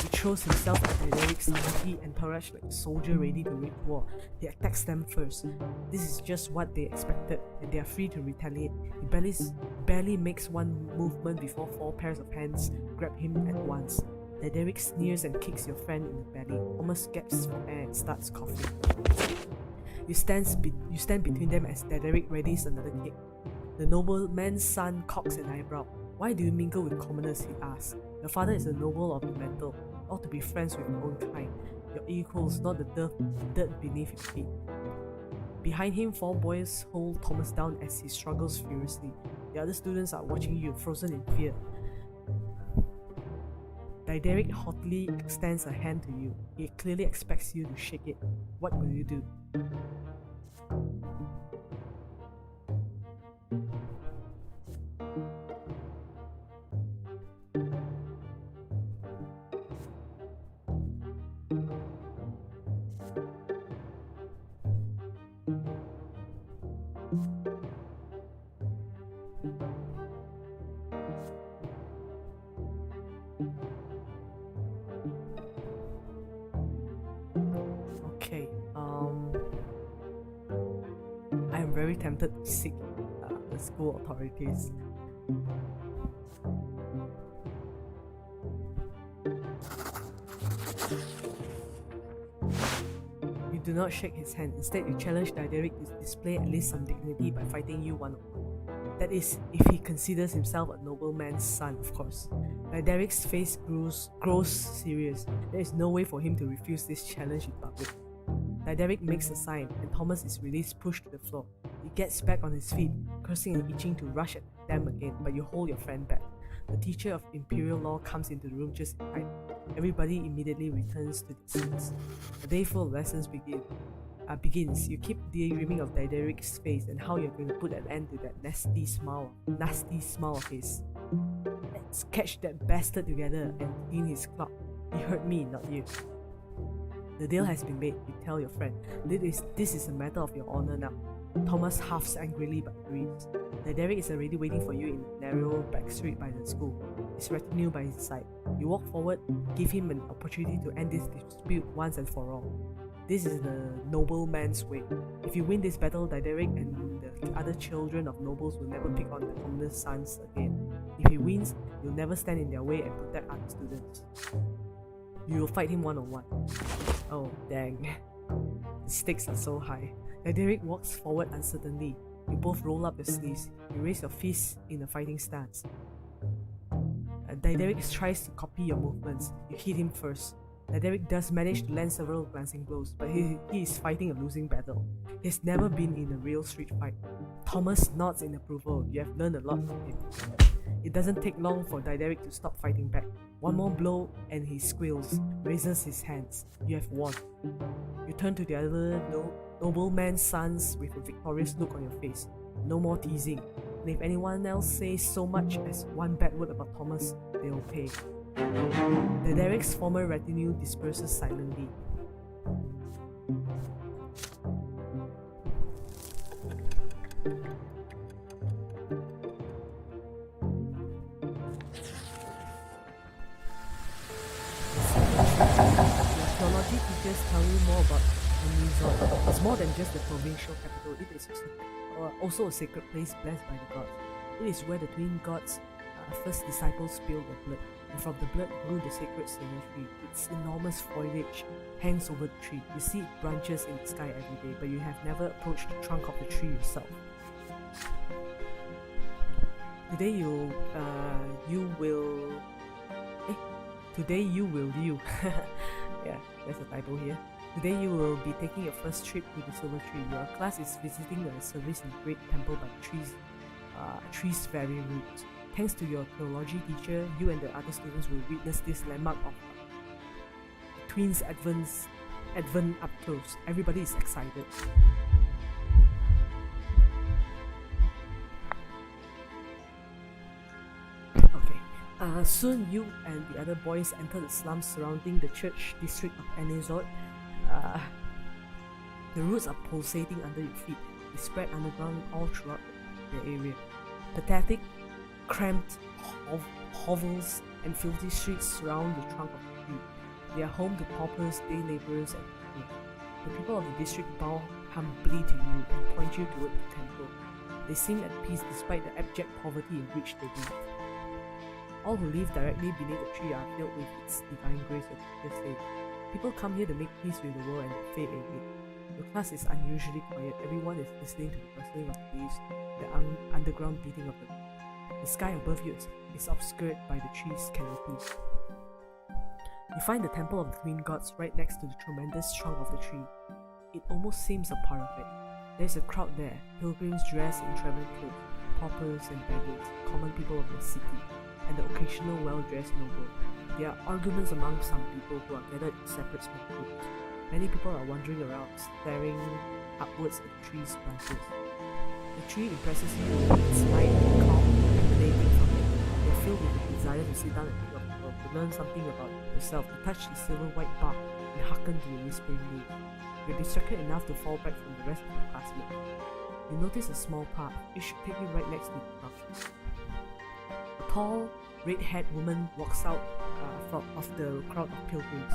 He throws himself at Diederic's mighty entourage like a soldier ready to wage war. He attacks them first. This is just what they expected, and they are free to retaliate. He barely makes one movement before 4 pairs of hands grab him at once. Diederic sneers and kicks your friend in the belly. Thomas gasps for air and starts coughing. You stand between them as Diederic readies another kick. The nobleman's son cocks an eyebrow. Why do you mingle with commoners? He asks. Your father is a noble of the mental, ought to be friends with your own kind, your equals, not the dirt beneath your feet. Behind him, 4 boys hold Thomas down as he struggles furiously. The other students are watching you, frozen in fear. Diederic haughtily extends a hand to you. He clearly expects you to shake it. What will you do? Okay, I am very tempted to seek the school authorities. You do not shake his hand. Instead, you challenge Diederic to display at least some dignity by fighting you one-on-one. That is, if he considers himself a nobleman's son, of course. Diederic's face grows serious. There is no way for him to refuse this challenge in public. Diederic makes a sign, and Thomas is released, pushed to the floor. He gets back on his feet, cursing and itching to rush at them again, but you hold your friend back. The teacher of imperial law comes into the room just in time. Everybody immediately returns to their seats. A day full of lessons begins. You keep daydreaming of Diederic's face and how you're going to put an end to that nasty smile of his. Let's catch that bastard together and clean his clock. He hurt me, not you. The deal has been made, you tell your friend. This is a matter of your honor now. Thomas huffs angrily but agrees. Diederic is already waiting for you in the narrow back street by the school, his retinue by his side. You walk forward, give him an opportunity to end this dispute once and for all. This is the nobleman's way. If you win this battle, Diederic and the other children of nobles will never pick on the commoner's sons again. If he wins, you'll never stand in their way and protect other students. You will fight him one-on-one. Oh, dang. The stakes are so high. Diederic walks forward uncertainly. You both roll up your sleeves. You raise your fists in a fighting stance. Diederic tries to copy your movements. You hit him first. Diederic does manage to land several glancing blows, but he is fighting a losing battle. He has never been in a real street fight. Thomas nods in approval. You have learned a lot from him. It doesn't take long for Diederic to stop fighting back. One more blow and he squeals, raises his hands. You have won. You turn to the other nobleman's sons with a victorious look on your face. No more teasing. And if anyone else says so much as one bad word about Thomas, they'll pay. The Derek's former retinue disperses silently. Your theology teachers tell you more about Amazon. It's more than just the provincial capital. It is also a sacred place blessed by the gods. It is where the twin gods' first disciples spilled their blood, and from the blood grew the sacred singing tree. Its enormous foliage hangs over the tree. You see branches in the sky every day, but you have never approached the trunk of the tree yourself. Today you will. Yeah, there's a typo here. Today you will be taking your first trip to the Silver Tree. Your class is visiting a service in the Great Temple by tree's very roots. Thanks to your theology teacher, you and the other students will witness this landmark of twins' advent up close. Everybody is excited. Soon you and the other boys enter the slums surrounding the church district of Anazot. The roots are pulsating under your feet. They spread underground all throughout the area. Pathetic, cramped hovels and filthy streets surround the trunk of the tree. They are home to paupers, day laborers, and poor. The people of the district bow humbly to you and point you toward the temple. They seem at peace despite the abject poverty in which they live. All who live directly beneath the tree are filled with its divine grace, as teachers say. People come here to make peace with the world and fade away. The class is unusually quiet. Everyone is listening to the rustling of the leaves, the underground beating of the wind. The sky above you is obscured by the tree's canopy. You find the temple of the twin gods right next to the tremendous trunk of the tree. It almost seems a part of it. There's a crowd there, pilgrims dressed in traveling clothes, paupers and beggars, common people of the city, and the occasional well-dressed noble. There are arguments among some people who are gathered in separate small groups. Many people are wandering around, staring upwards at the tree's branches. The tree impresses you with its light and calm emanating from it. You are filled with the desire to sit down and think of the world, to learn something about yourself, to touch the silver-white bark and hearken to the whispering leaves. You are distracted enough to fall back from the rest of your classmates. You notice a small path. It should take you right next to the path. A tall, red-haired woman walks out of the crowd of pilgrims.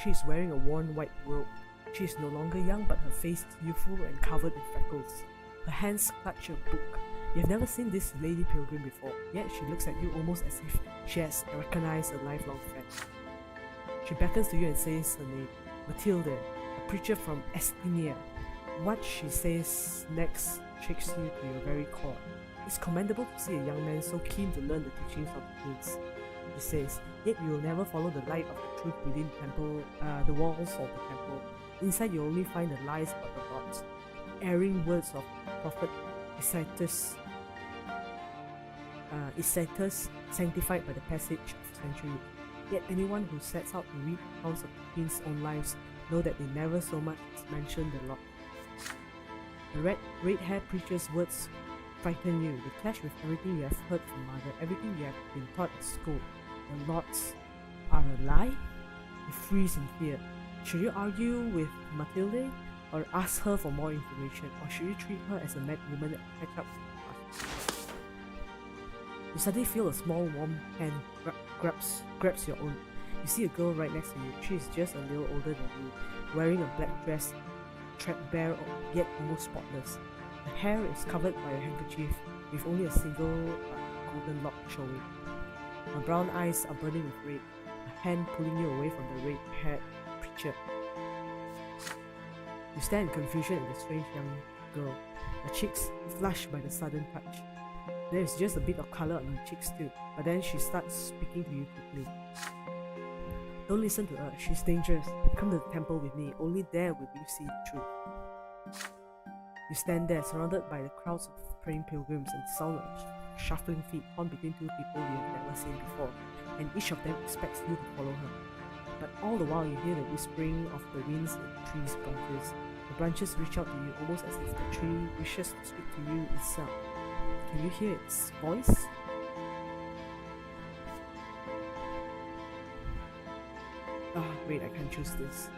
She is wearing a worn white robe. She is no longer young, but her face is youthful and covered in freckles. Her hands clutch a book. You have never seen this lady pilgrim before, yet she looks at you almost as if she has recognized a lifelong friend. She beckons to you and says her name, Matilda, a preacher from Estonia. What she says next shakes you to your very core. It's commendable to see a young man so keen to learn the teachings of the twins. He says, yet you will never follow the light of the truth within the walls of the temple. Inside you only find the lies about the gods, erring words of prophet Isaetus, sanctified by the passage of centuries. Yet anyone who sets out to read accounts of the twins' own lives know that they never so much as mention the Lord. The red-haired preacher's words frighten you. They clash with everything you have heard from mother, everything you have been taught at school. The Lords are a lie? You freeze in fear. Should you argue with Matilde, or ask her for more information, or should you treat her as a mad woman and catch up with her? You suddenly feel a small warm hand grabs your own. You see a girl right next to you. She is just a little older than you, wearing a black dress, threadbare yet almost spotless. Her hair is covered by a handkerchief with only a single golden lock showing. Her brown eyes are burning with red, a hand pulling you away from the red-haired preacher. You stand in confusion at the strange young girl, her cheeks flushed by the sudden touch. There is just a bit of color on her cheeks too, but then she starts speaking to you quickly. Don't listen to her, she's dangerous. Come to the temple with me, only there will you see the truth. You stand there, surrounded by the crowds of praying pilgrims and the sound of shuffling feet torn between two people you have never seen before, and each of them expects you to follow her. But all the while you hear the whispering of the winds in the trees' branches. The branches reach out to you almost as if the tree wishes to speak to you itself. Can you hear its voice? Wait, I can't choose this.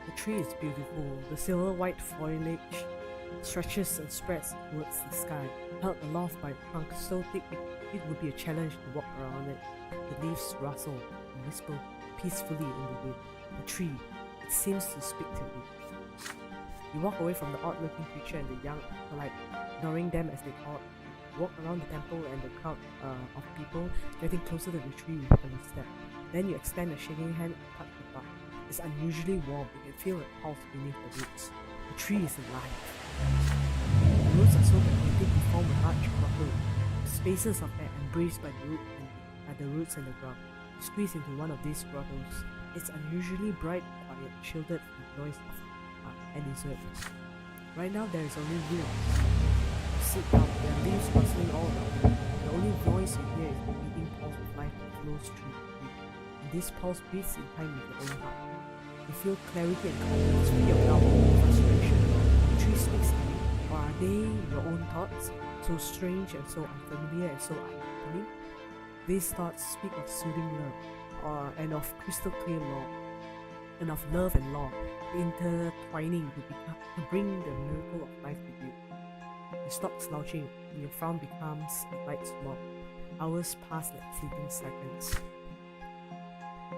The tree is beautiful. The silver white foliage stretches and spreads towards the sky, held aloft by a trunk so thick it would be a challenge to walk around it. The leaves rustle and whisper peacefully in the wind. The tree, it seems to speak to you. You walk away from the odd-looking creature and the young acolyte, ignoring them as they talk. You walk around the temple and the crowd of people, getting closer to the tree with every step. Then you extend a shaking hand and touch the bark. It's unusually warm. You can feel a pulse beneath the roots. The tree is alive. The roots are so magnetic to form a large grotto. The spaces of air embraced by the roots and the ground. You squeeze into one of these grottos. It's unusually bright and quiet, shielded from the noise of any desert. Right now there is only wind. You sit down, there are leaves rustling all around you. The only voice you hear is the beating pulse of life that flows through the tree. And this pulse beats in time with your own heart. You feel clarity and confidence, free of doubt and frustration. The tree speaks to you, or are they your own thoughts? So strange and so unfamiliar and so eye-opening? These thoughts speak of soothing love, and of crystal clear law, and of love and law intertwining to bring the miracle of life to you. You stop slouching, and your frown becomes a light smile. Hours pass like fleeting seconds.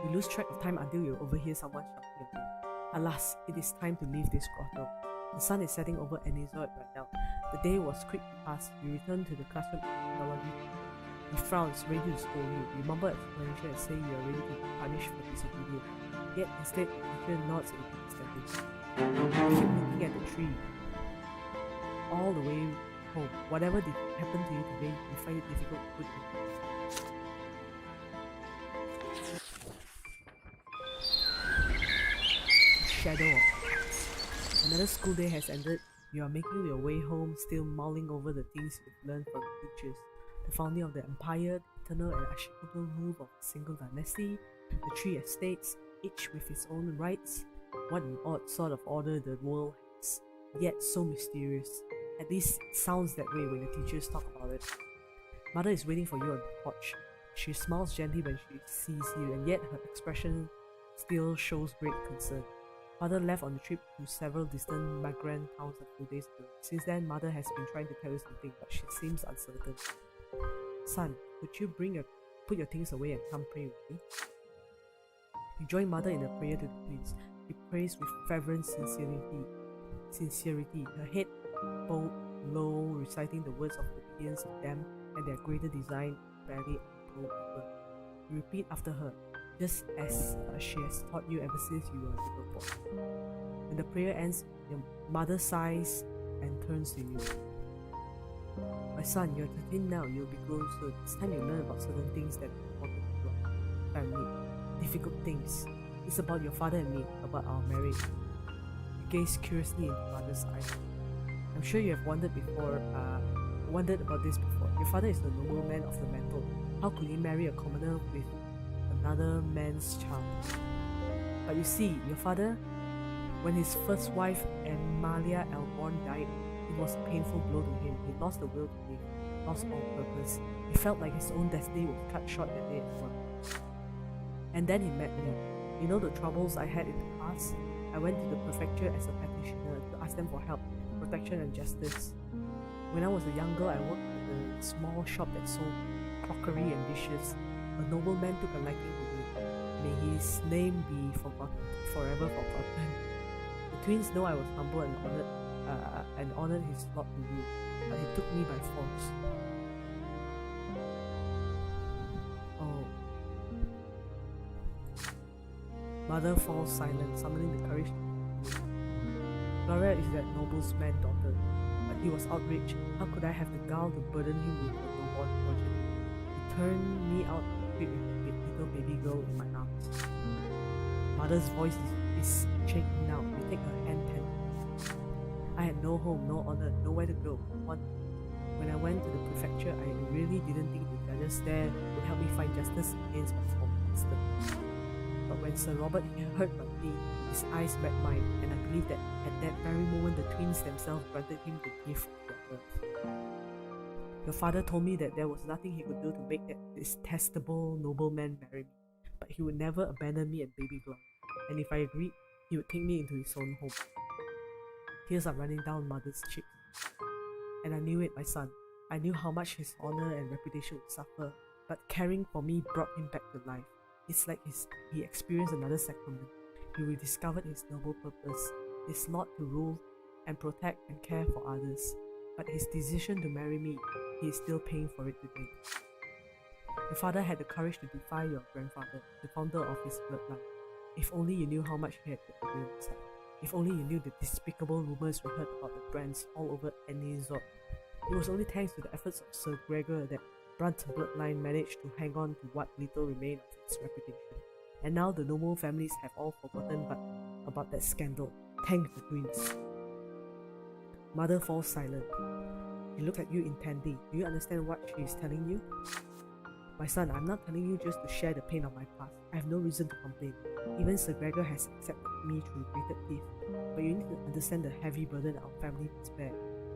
You lose track of time until you overhear someone shouting at you. Alas, it is time to leave this grotto. The sun is setting over Anisoid right now. The day was quick to pass. You return to the classroom of technology. He frowns, ready to scold you. You mumble explanation and say you are ready to be punished for disobedience. Yet instead, the teacher nods and keeps standing. You keep looking at the tree all the way home. Whatever did happen to you today, you find it difficult to put into words. Shadow of PAX. Another school day has ended. You are making your way home, still mulling over the things you've learned from the teachers. The founding of the empire, the eternal and unshakable move of a single dynasty, the three estates, each with its own rights. What an odd sort of order the world has, yet so mysterious. At least it sounds that way when the teachers talk about it. Mother is waiting for you on the porch. She smiles gently when she sees you, and yet her expression still shows great concern. Father left on a trip to several distant migrant towns a few days ago. Since then, Mother has been trying to tell you something, but she seems uncertain. Son, could you put your things away and come pray with me? You join Mother in a prayer to the twins. She prays with fervent sincerity, her head bowed low, reciting the words of obedience of them and their greater design barely audible. You repeat after her, just as she has taught you ever since you were a little boy. When the prayer ends, your mother sighs and turns to you. My son, you're 13 now, you'll be grown soon. It's time you learn about certain things that are important to your family. Difficult things. It's about your father and me, about our marriage. You gaze curiously into mother's eyes. I'm sure you have wondered about this before. Your father is the nobleman of the mantle. How could he marry a commoner with another man's child? But you see, your father, when his first wife, Amalia Elborn, died, it was a painful blow to him. He lost the will to live, lost all purpose. He felt like his own destiny was cut short that day as well. And then he met me. You know the troubles I had in the past? I went to the prefecture as a petitioner to ask them for help, protection and justice. When I was a young girl, I worked at a small shop that sold crockery and dishes. A nobleman took a liking to me. May his name be forever forgotten. The twins know I was humble and honored his lot to you, but he took me by force. Oh, Mother falls silent, summoning the courage to continue. Gloria is that noble's daughter, but he was outraged. How could I have the gall to burden him with a newborn progeny? He turned me out with the little baby girl in my arms. Mother's voice is shaking now. We take her hand tenderly. I had no home, no honor, nowhere to go. When I went to the prefecture, I really didn't think the judges there would help me find justice against my former master. But when Sir Robert heard my plea, his eyes met mine, and I believe that at that very moment the twins themselves granted him the gift of their birth. Your father told me that there was nothing he could do to make that detestable nobleman marry me, but he would never abandon me and baby Gloria, and if I agreed, he would take me into his own home. Tears are running down Mother's cheeks. And I knew it, my son. I knew how much his honor and reputation would suffer, but caring for me brought him back to life. It's like he experienced another sacrament. He rediscovered his noble purpose, his not to rule and protect and care for others. But his decision to marry me, he is still paying for it today. Your father had the courage to defy your grandfather, the founder of his bloodline. If only you knew how much he had to endure inside. If only you knew the despicable rumors we heard about the brands all over Anizot. It was only thanks to the efforts of Sir Gregor that Brante bloodline managed to hang on to what little remained of its reputation. And now the noble families have all forgotten about that scandal. Thank the twins. Mother falls silent. She looks at you intently. Do you understand what she is telling you? My son, I'm not telling you just to share the pain of my past. I have no reason to complain. Even Sir Gregor has accepted me through greater teeth. But you need to understand the heavy burden our family must bear,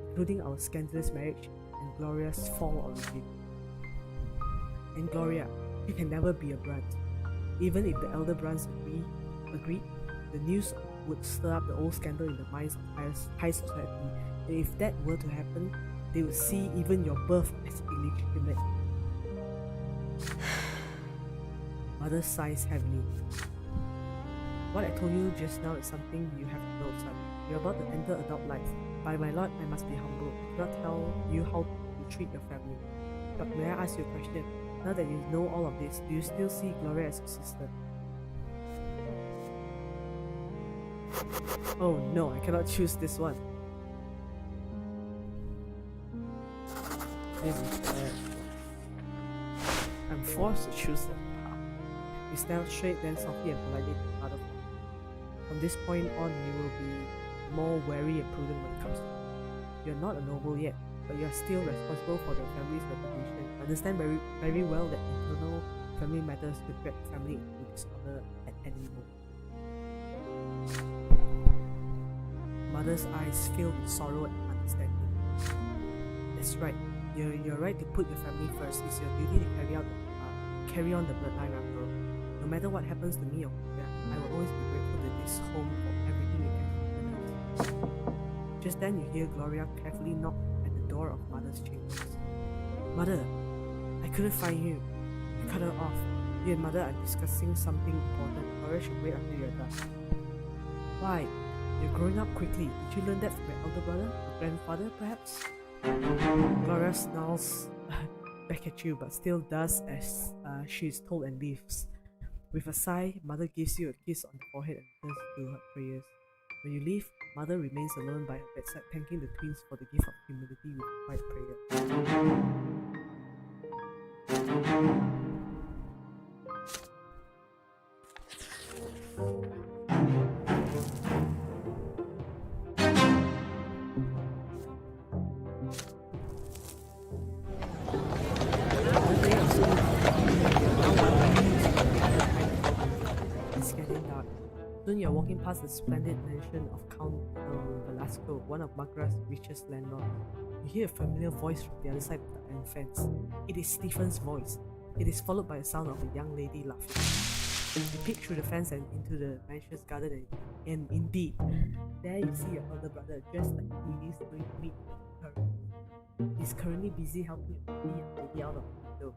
including our scandalous marriage and Gloria's fall origin. And Gloria, you can never be a Brante. Even if the elder Brants agreed, the news would stir up the old scandal in the minds of high society. And if that were to happen, they would see even your birth as illegitimate. Mother sighs heavily. What I told you just now is something you have to know, son. You're about to enter adult life. By my lord, I must be humble. I cannot tell you how to treat your family. But may I ask you a question? Now that you know all of this, do you still see Gloria as your sister? Oh no, I cannot choose this one. I'm forced to choose them. You stand straight, then softly and politely to the other. From this point on, you will be more wary and prudent when it comes to you. You're not a noble yet, but you are still responsible for the family's reputation. Understand very well that internal family matters could drag the family into dishonor at any moment. Mother's eyes filled with sorrow and understanding. That's right. You're right to put your family first. It's your duty to carry on the bloodline after all. No matter what happens to me or Gloria, I will always be grateful to this home for everything it has given us. Just then you hear Gloria carefully knock at the door of Mother's chambers. Mother, I couldn't find you. You cut her off. You and Mother are discussing something important. Gloria should wait until you're done. Why? You're growing up quickly. Did you learn that from your elder brother? Or grandfather, perhaps? Gloria snarls back at you, but still does as she is told and leaves. With a sigh, Mother gives you a kiss on the forehead and turns to her prayers. When you leave, Mother remains alone by her bedside, thanking the twins for the gift of humility with a quiet prayer. Soon you're walking past the splendid mansion of Count Velasco, one of Magra's richest landlords. You hear a familiar voice from the other side of the iron fence. It is Stephen's voice. It is followed by the sound of a young lady laughing. You peek through the fence and into the mansion's garden, and indeed, there you see your elder brother dressed like he is going to meet her. He's currently busy helping a young lady out of the window.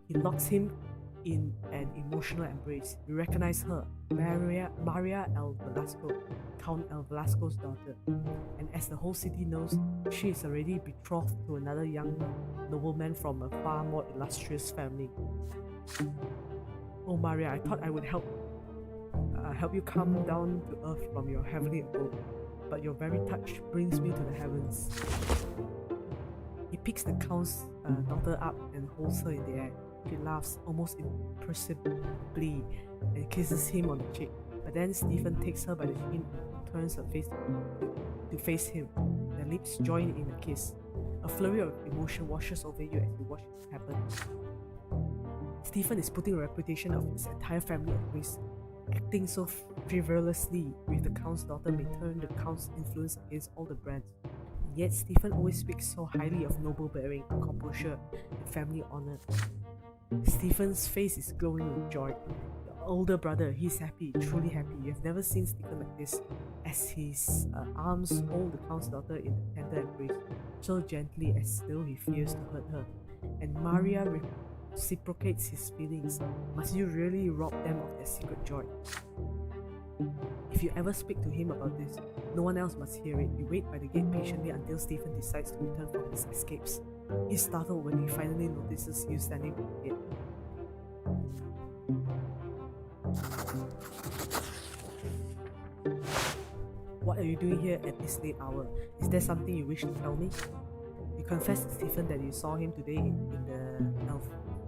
He locks him in an emotional embrace. You recognize her, Maria El Velasco, Count El Velasco's daughter. And as the whole city knows, she is already betrothed to another young nobleman from a far more illustrious family. Oh Maria, I thought I would help. help you come down to earth from your heavenly abode, but your very touch brings me to the heavens. He picks the Count's daughter up and holds her in the air. She laughs almost imperceptibly and kisses him on the cheek. But then Stephen takes her by the chin and turns her face to face him. Their lips join in a kiss. A flurry of emotion washes over you as you watch it happen. Stephen is putting the reputation of his entire family at risk. Acting so frivolously with the Count's daughter may turn the Count's influence against all the Brants. Yet Stephen always speaks so highly of noble bearing, composure, and family honor. Stephen's face is glowing with joy. The older brother, he's happy, truly happy. You've never seen Stephen like this, as his arms hold the Count's daughter in a tender embrace, so gently as though he fears to hurt her. And Maria reciprocates his feelings. Must you really rob them of their secret joy? If you ever speak to him about this, no one else must hear it. You wait by the gate patiently until Stephen decides to return from his escapes. He's startled when he finally notices you standing at the gate. What are you doing here at this late hour? Is there something you wish to tell me? You confess to Stephen that you saw him today in the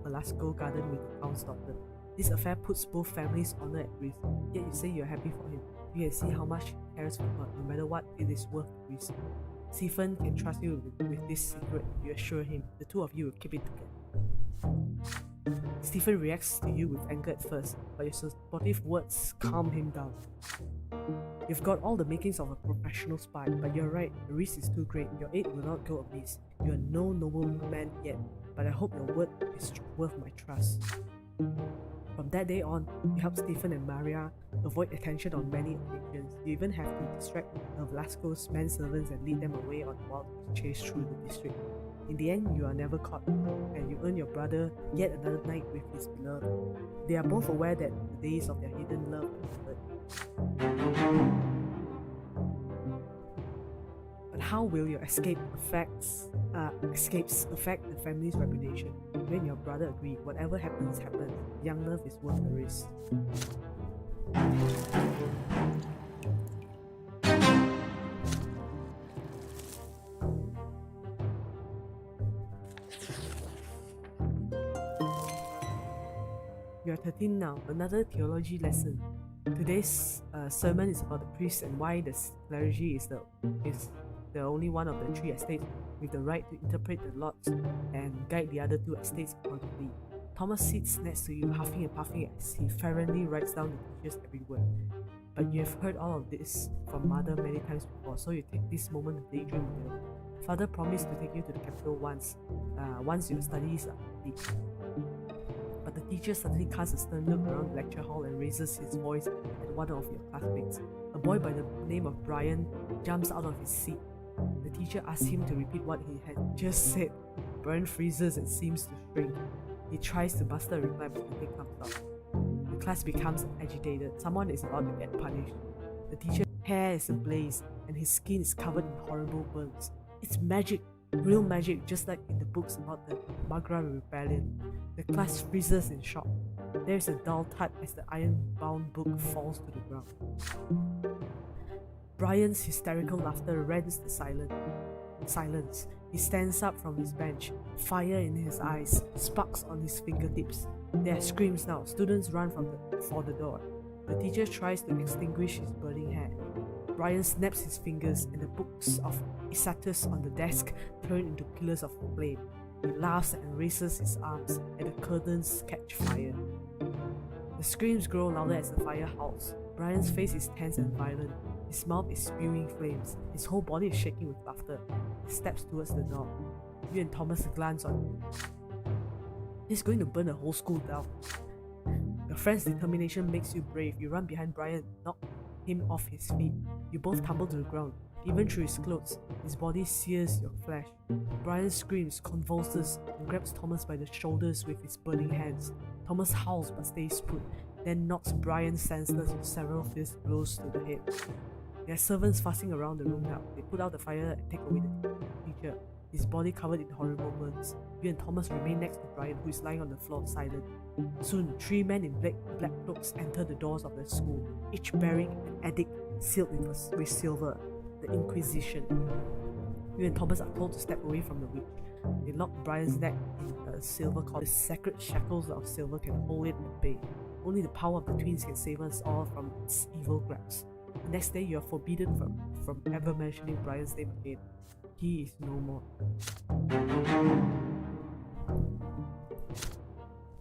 Velasco garden with the Count's daughter. This affair puts both families' honor at risk, yet you say you're happy for him. You can see how much he cares for her. No matter what, it is worth the risk. Stephen can trust you with this secret. You assure him. The two of you will keep it together. Stephen reacts to you with anger at first, but your supportive words calm him down. You've got all the makings of a professional spy, but you're right, the risk is too great. Your aid will not go amiss. You are no noble man yet, but I hope your word is worth my trust. From that day on, you help Stephen and Maria avoid attention on many occasions. You even have to distract the Velasco's manservants and lead them away on a wild chase through the district. In the end, you are never caught, and you earn your brother yet another night with his beloved. They are both aware that the days of their hidden love are numbered. But how will your escapes affect the family's reputation? You and your brother agree, whatever happens, happens. Young love is worth the risk. You are 13 now, another theology lesson. Today's sermon is about the priests and why the clergy is the only one of the three estates with the right to interpret the lots and guide the other two estates accordingly. Thomas sits next to you, huffing and puffing as he fervently writes down the teacher's every word. But you have heard all of this from Mother many times before, so you take this moment to daydream with her. Father promised to take you to the capital once your studies are complete. But the teacher suddenly casts a stern look around the lecture hall and raises his voice at one of your classmates. A boy by the name of Brian jumps out of his seat. The teacher asks him to repeat what he had just said. Brian freezes and seems to shrink. He tries to muster a reply, but nothing comes out. The class becomes agitated. Someone is about to get punished. The teacher's hair is ablaze, and his skin is covered in horrible burns. It's magic, real magic, just like in the books about the Magra Rebellion. The class freezes in shock. There is a dull thud as the iron-bound book falls to the ground. Brian's hysterical laughter rends the silence. He stands up from his bench, fire in his eyes, sparks on his fingertips. There are screams now. Students run for the door. The teacher tries to extinguish his burning hand. Brian snaps his fingers, and the books of Isatus on the desk turn into pillars of flame. He laughs and raises his arms, and the curtains catch fire. The screams grow louder as the fire howls. Brian's face is tense and violent. His mouth is spewing flames. His whole body is shaking with laughter. He steps towards the door. You and Thomas glance on him. He's going to burn the whole school down. Your friend's determination makes you brave. You run behind Brian, knock him off his feet. You both tumble to the ground. Even through his clothes, his body sears your flesh. Brian screams, convulses, and grabs Thomas by the shoulders with his burning hands. Thomas howls but stays put, then knocks Brian senseless with several fierce blows to the head. There are servants fussing around the room now. They put out the fire and take away the teacher. his body covered in horrible burns. You and Thomas remain next to Brian, who is lying on the floor silent. Soon, 3 men in black cloaks enter the doors of the school, each bearing an edict sealed with silver, the Inquisition. You and Thomas are told to step away from the witch. They lock Brian's neck in a silver cord. The sacred shackles of silver can hold it at bay. Only the power of the twins can save us all from its evil grasp. The next day, you are forbidden from ever mentioning Brian's name again. He is no more.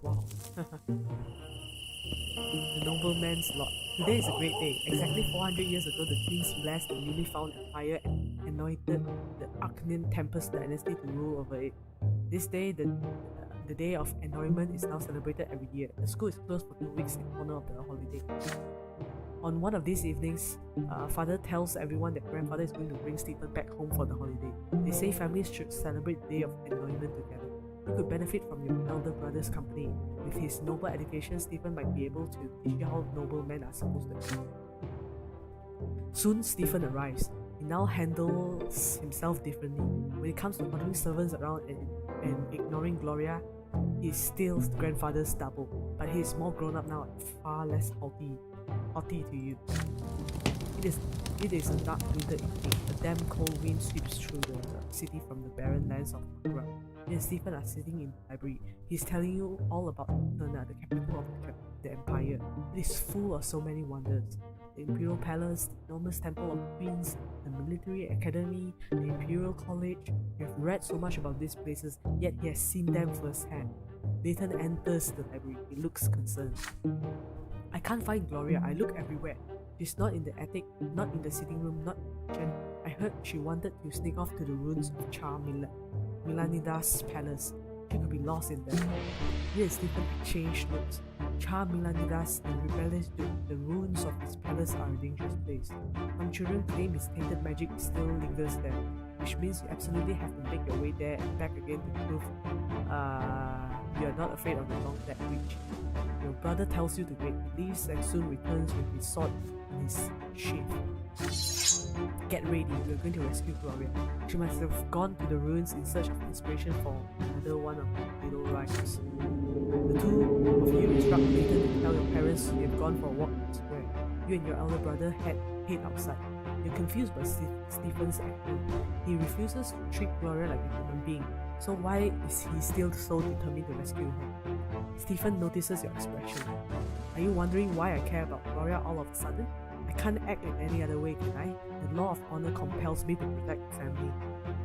Wow. The nobleman's lot. Today is a great day. Exactly 400 years ago, the twins blessed the newly found empire and anointed the Arcanian Tempest dynasty to rule over it. This day, the day of anointment is now celebrated every year. The school is closed for 2 weeks in honor of the holiday. On one of these evenings, father tells everyone that grandfather is going to bring Stephen back home for the holiday. They say families should celebrate the day of anointment together. You could benefit from your elder brother's company. With his noble education, Stephen might be able to teach you how noble men are supposed to be. Soon, Stephen arrives. He now handles himself differently. When it comes to ordering servants around and ignoring Gloria, he's still grandfather's double, but he is more grown up now and far less haughty to you. It is a dark winter evening. A damp cold wind sweeps through the city from the barren lands of Makra. He and Stephen are sitting in the library. He's telling you all about Turna, the capital of the empire. It is full of so many wonders. The Imperial Palace, the enormous Temple of Queens, the Military Academy, the Imperial College. You have read so much about these places, yet he has seen them firsthand. Nathan enters the library. He looks concerned. I can't find Gloria. I look everywhere. She's not in the attic, not in the sitting room, not in the kitchen. I heard she wanted to sneak off to the ruins of Char Milanida's palace. She could be lost in them. He and Stephen exchanged looks. Char Milanidas, the ruins of his palace are a dangerous place. Some children claim his tainted magic still lingers there, which means you absolutely have to make your way there and back again to prove you are not afraid of the long dead witch. Your brother tells you to wait, leaves and soon returns with his sword in his sheath. Get ready, we are going to rescue Gloria. She must have gone to the ruins in search of inspiration for another one of the little rhymes. The two of you instruct Nathan to tell your parents you have gone for a walk in the square. You and your elder brother head outside. You're confused by Stephen's action. He refuses to treat Gloria like a human being, so why is he still so determined to rescue her? Stephen notices your expression. Are you wondering why I care about Gloria all of a sudden? I can't act in any other way, can I? The law of honor compels me to protect the family.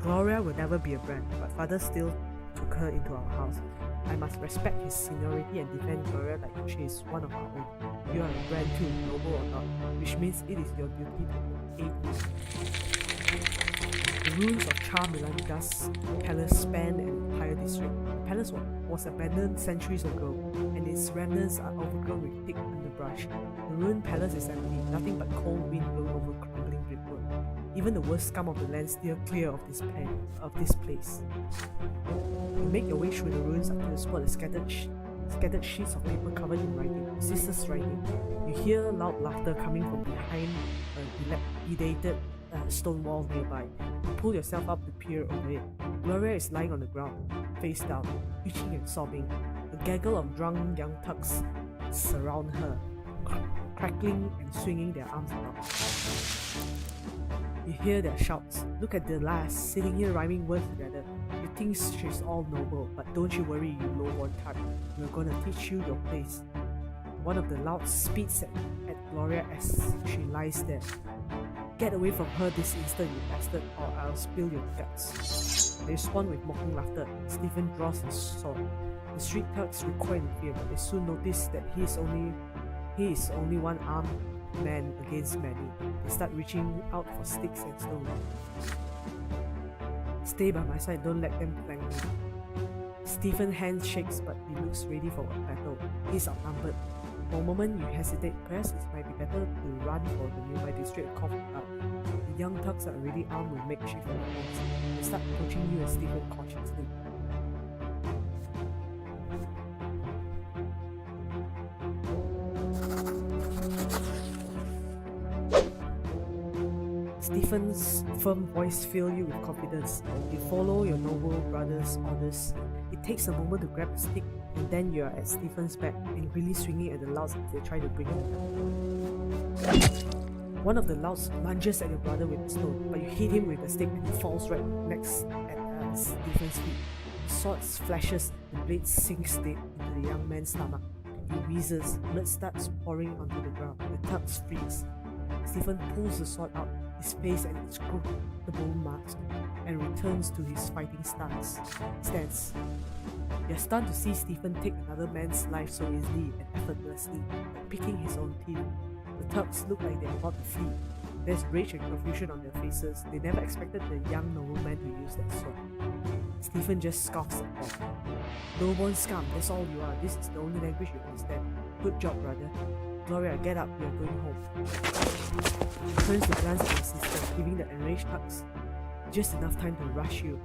Gloria will never be a brand, but father still took her into our house. I must respect his seniority and defend Gloria like she is one of our own. You are a brand too, noble or not, which means it is your duty to aid me. The ruins of Char Milanida's palace span an entire district. The palace was abandoned centuries ago, and its remnants are overgrown with thick underbrush. The ruined palace is empty, nothing but cold wind blown over crumbling brickwork. Even the worst scum of the land steer clear of this place. You make your way through the ruins until you spot the scattered sheets of paper covered in writing, sisters' writing. You hear loud laughter coming from behind a dilapidated stone wall nearby. You pull yourself up to peer over it. Gloria is lying on the ground, face down, itching and sobbing. A gaggle of drunk young thugs surround her, crackling and swinging their arms around. You hear their shouts. Look at the lass, sitting here rhyming words together. You think she's all noble, but don't you worry, you lowborn tart. We're gonna teach you your place. One of the louds spits at Gloria as she lies there. Get away from her this instant, you bastard, or I'll spill your guts. They respond with mocking laughter. Stephen draws his sword. The street thugs recoil in fear, but they soon notice that he is only one armed man against many. They start reaching out for sticks and stones. Stay by my side, don't let them flank me. Stephen's hand shakes, but he looks ready for a battle. He's outnumbered. For a moment, you hesitate. Perhaps it might be better to run for the nearby district and cough it out. The young thugs are already armed with makeshift weapons. They start approaching you and Stephen cautiously. Stephen's firm voice fills you with confidence. You follow your noble brother's orders. It takes a moment to grab a stick, and then you are at Stephen's back, angrily swinging at the louts as they try to bring him down. One of the louts lunges at your brother with a stone, but you hit him with a stick and he falls right next at Stephen's feet. The sword flashes, the blade sinks dead into the young man's stomach. He wheezes, blood starts pouring onto the ground. The thugs freeze. Stephen pulls the sword out, his face and its comfortable mask, and returns to his fighting stance. You're stunned to see Stephen take another man's life so easily and effortlessly, like picking his own teeth. The thugs look like they're about to flee. There's rage and confusion on their faces. They never expected the young nobleman to use that sword. Stephen just scoffs at them. "Lowborn scum, that's all you are. This is the only language you understand. Good job, brother. Gloria, get up, we are going home." He turns to glance at his sister, giving the enraged thugs just enough time to rush you.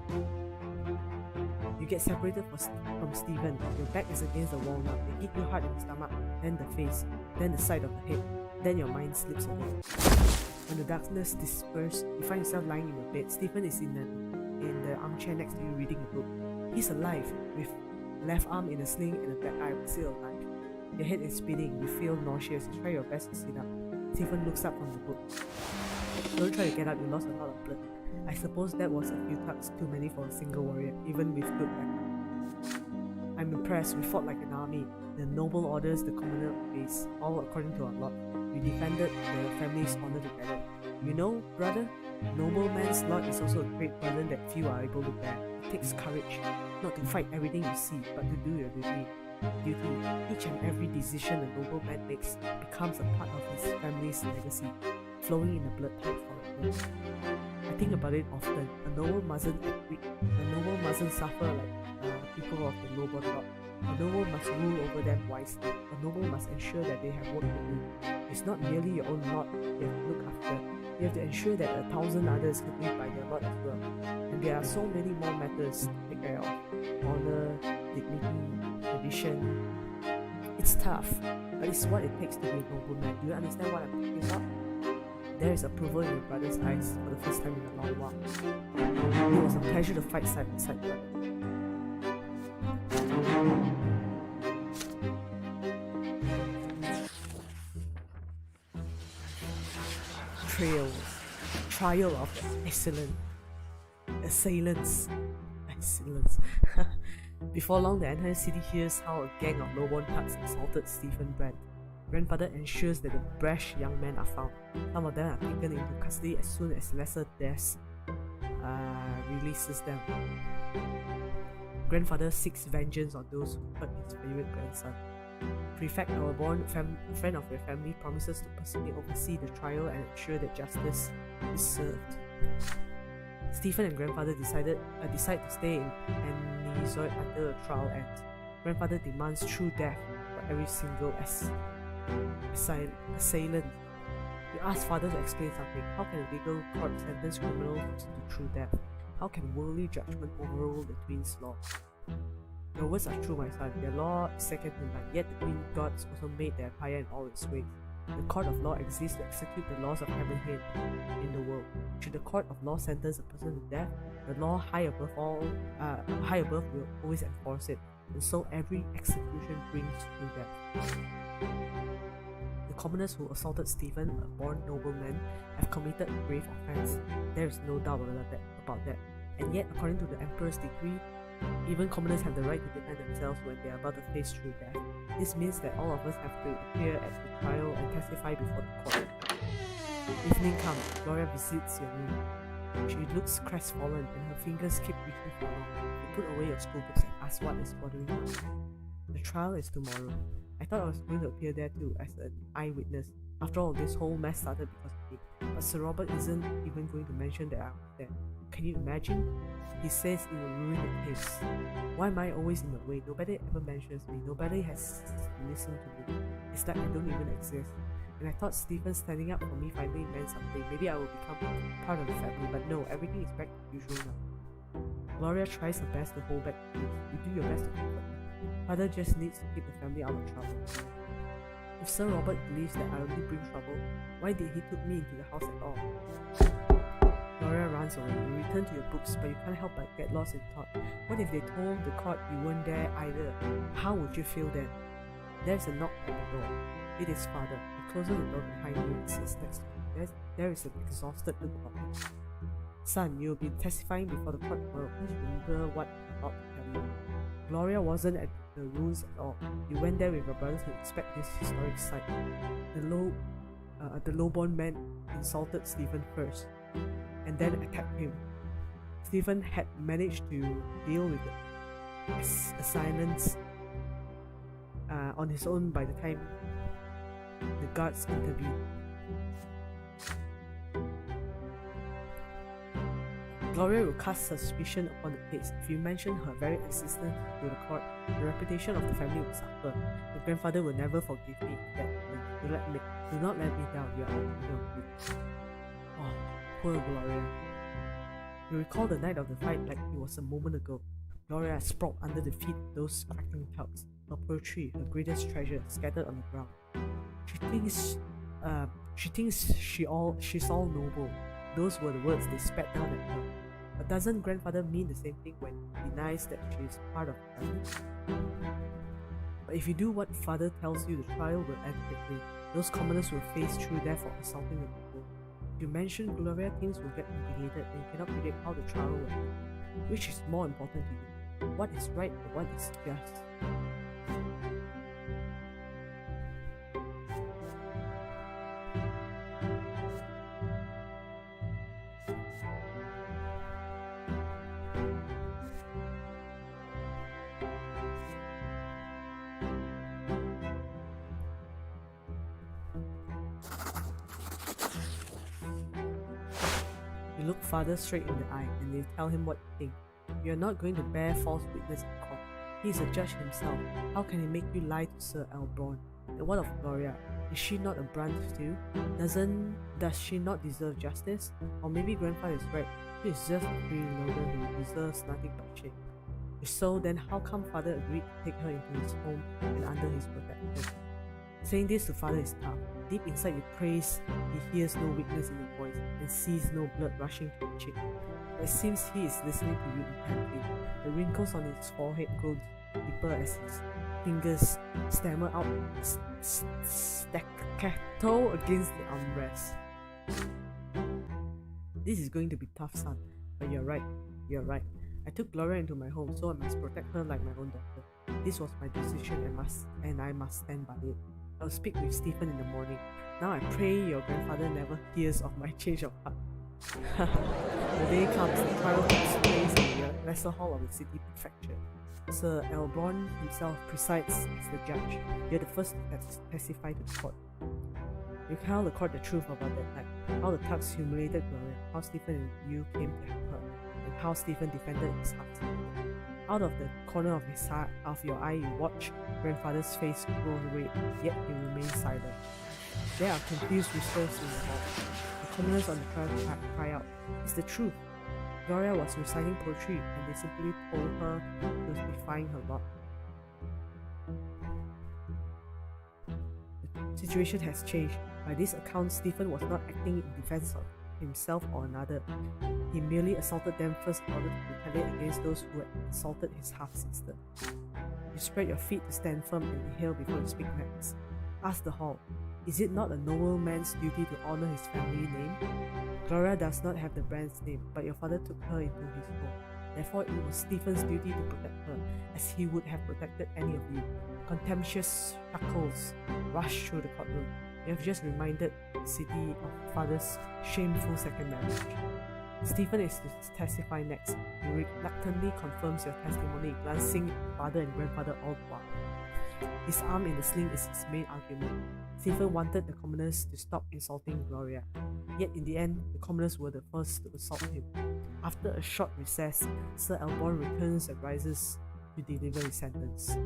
You get separated from Stephen. Your back is against the wall now. They hit you hard in the stomach, then the face, then the side of the head. Then your mind slips away. When the darkness disperses, you find yourself lying in your bed. Stephen is in the armchair next to you reading a book. He's alive, with left arm in a sling and a back eye still alive. Your head is spinning, you feel nauseous, you try your best to sit up. Stephen looks up from the book. "Don't try to get up, you lost a lot of blood. I suppose that was a few thugs too many for a single warrior, even with good backup. I'm impressed, we fought like an army. The noble orders, the commoner obeys, all according to our lot. We defended the family's honor together. You know, brother, nobleman's lot is also a great burden that few are able to bear. It takes courage, not to fight everything you see, but to do your duty. Each and every decision a nobleman makes becomes a part of his family's legacy, flowing in the blood type forever. I think about it often. A noble mustn't act weak. A noble mustn't suffer like people of the noble lot. A noble must rule over them wisely. A noble must ensure that they have work to do. It's not merely your own lot you have to look after. You have to ensure that 1,000 others can live by their lot as well. And there are so many more matters to take care of. Honor, dignity, tradition. It's tough, but it's what it takes to be a nobleman. Do you understand what I'm talking about?" There is approval in your brother's eyes for the first time in a long while. It was a pleasure to fight side by side, brother. Trial of assailants. Before long, the entire city hears how a gang of lowborn thugs assaulted Stephen Brante. Grandfather ensures that the brash young men are found. Some of them are taken into custody as soon as lesser deaths releases them. Grandfather seeks vengeance on those who hurt his favorite grandson. Prefect, our born friend of your family, promises to personally oversee the trial and ensure that justice is served. Stephen and grandfather decide to stay in Anisoid until the trial ends. Grandfather demands true death for every single assailant. You ask father to explain something. How can a legal court sentence criminals to true death? How can worldly judgment overrule the twins' law? Your words are true, my son. Their law is second to none. Yet the twin gods also made their empire in all its ways. The court of law exists to execute the laws of heaven here in the world. Should the court of law sentence a person to death, the law high above will always enforce it, and so every execution brings to death. The commoners who assaulted Stephen, a born nobleman, have committed a grave offense. There is no doubt about that. And yet, according to the emperor's decree, even commoners have the right to defend themselves when they are about to face true death. This means that all of us have to appear at the trial and testify before the court. Evening comes. Gloria visits your room. She looks crestfallen and her fingers keep reaching for long. You put away your school books and ask what is bothering her. The trial is tomorrow. I thought I was going to appear there too as an eyewitness. After all, this whole mess started because of me. But Sir Robert isn't even going to mention that I was there. Can you imagine? He says it will ruin the case. Why am I always in the way? Nobody ever mentions me. Nobody has listened to me. It's like I don't even exist. And I thought Stephen standing up for me finally meant something. Maybe I will become part of the family. But no, everything is back to usual now. Gloria tries her best to hold back the truth. You do your best to comfort me. Father just needs to keep the family out of trouble. If Sir Robert believes that I only bring trouble, why did he took me into the house at all? months away. You return to your books, but you can't help but get lost in thought. What if they told the court you weren't there either? How would you feel then? There's a knock at the door. It is father. He closes the door behind you and sits next to you. There is an exhausted look about him. Son, you'll be testifying before the court tomorrow. Please remember what I'm about to tell you. Gloria wasn't at the ruins at all. You went there with your brother to inspect this historic site. The low-born man insulted Stephen first, and then attacked him. Stephen had managed to deal with the silence on his own by the time the guards intervened. Gloria will cast suspicion upon the case. If you mention her very existence to the court, the reputation of the family will suffer. Your grandfather will never forgive me that. Do not let me down. You are out of. Oh, poor Gloria. You recall the night of the fight like it was a moment ago. Gloria sprawled under the feet of those crackling thugs. Her poetry, her greatest treasure, scattered on the ground. She thinks she's all noble. Those were the words they spat down at her. But doesn't grandfather mean the same thing when he denies that she is part of the family? But if you do what father tells you, the trial will end quickly. Those commoners will face true death for assaulting the people. If you mention Gloria, things will get complicated and you cannot predict how the trial will end. Which is more important to you? What is right or what is just? You look father straight in the eye and you tell him what you think. You are not going to bear false witness in court. He is a judge himself. How can he make you lie to Sir Elbron? And what of Gloria? Is she not a Brante too? Does she not deserve justice? Or maybe grandfather is right. She is just a freeloader who deserves nothing but shame. If so, then how come father agreed to take her into his home and under his protection? Saying this to father is tough. Deep inside you praise, he hears no weakness in your voice and sees no blood rushing to your cheek. But it seems he is listening to you intently. The wrinkles on his forehead grow deeper as his fingers stammer out staccato against the armrest. This is going to be tough, son. But you're right. I took Gloria into my home, so I must protect her like my own daughter. This was my decision and I must stand by it. I'll speak with Stephen in the morning. Now I pray your grandfather never hears of my change of heart. The day comes, the trial takes place in the lesser hall of the city prefecture. Sir Elbron himself presides as the judge. You're the first to testify to the court. You tell the court the truth about that night, how the thugs humiliated Gloria, how Stephen and you came to help her, and how Stephen defended his heart. Out of the corner of your eye, you watch grandfather's face grow red, yet he remains silent. There are confused whispers in the hall. The commoners on the trial cry out, "It's the truth." Gloria was reciting poetry, and they simply told her she was defying her lot. The situation has changed. By this account, Stephen was not acting in defense of himself or another. He merely assaulted them first in order to retaliate against those who had assaulted his half-sister. You spread your feet to stand firm and inhale before you speak next. Ask the hall, is it not a noble man's duty to honor his family name? Gloria does not have the brand's name, but your father took her into his home. Therefore, it was Stephen's duty to protect her, as he would have protected any of you. Contemptuous chuckles rushed through the courtroom. You have just reminded the city of father's shameful second marriage. Stephen is to testify next. He reluctantly confirms your testimony, glancing at father and grandfather all the while. His arm in the sling is his main argument. Stephen wanted the commoners to stop insulting Gloria. Yet in the end, the commoners were the first to assault him. After a short recess, Sir Elbron returns and rises to deliver his sentence.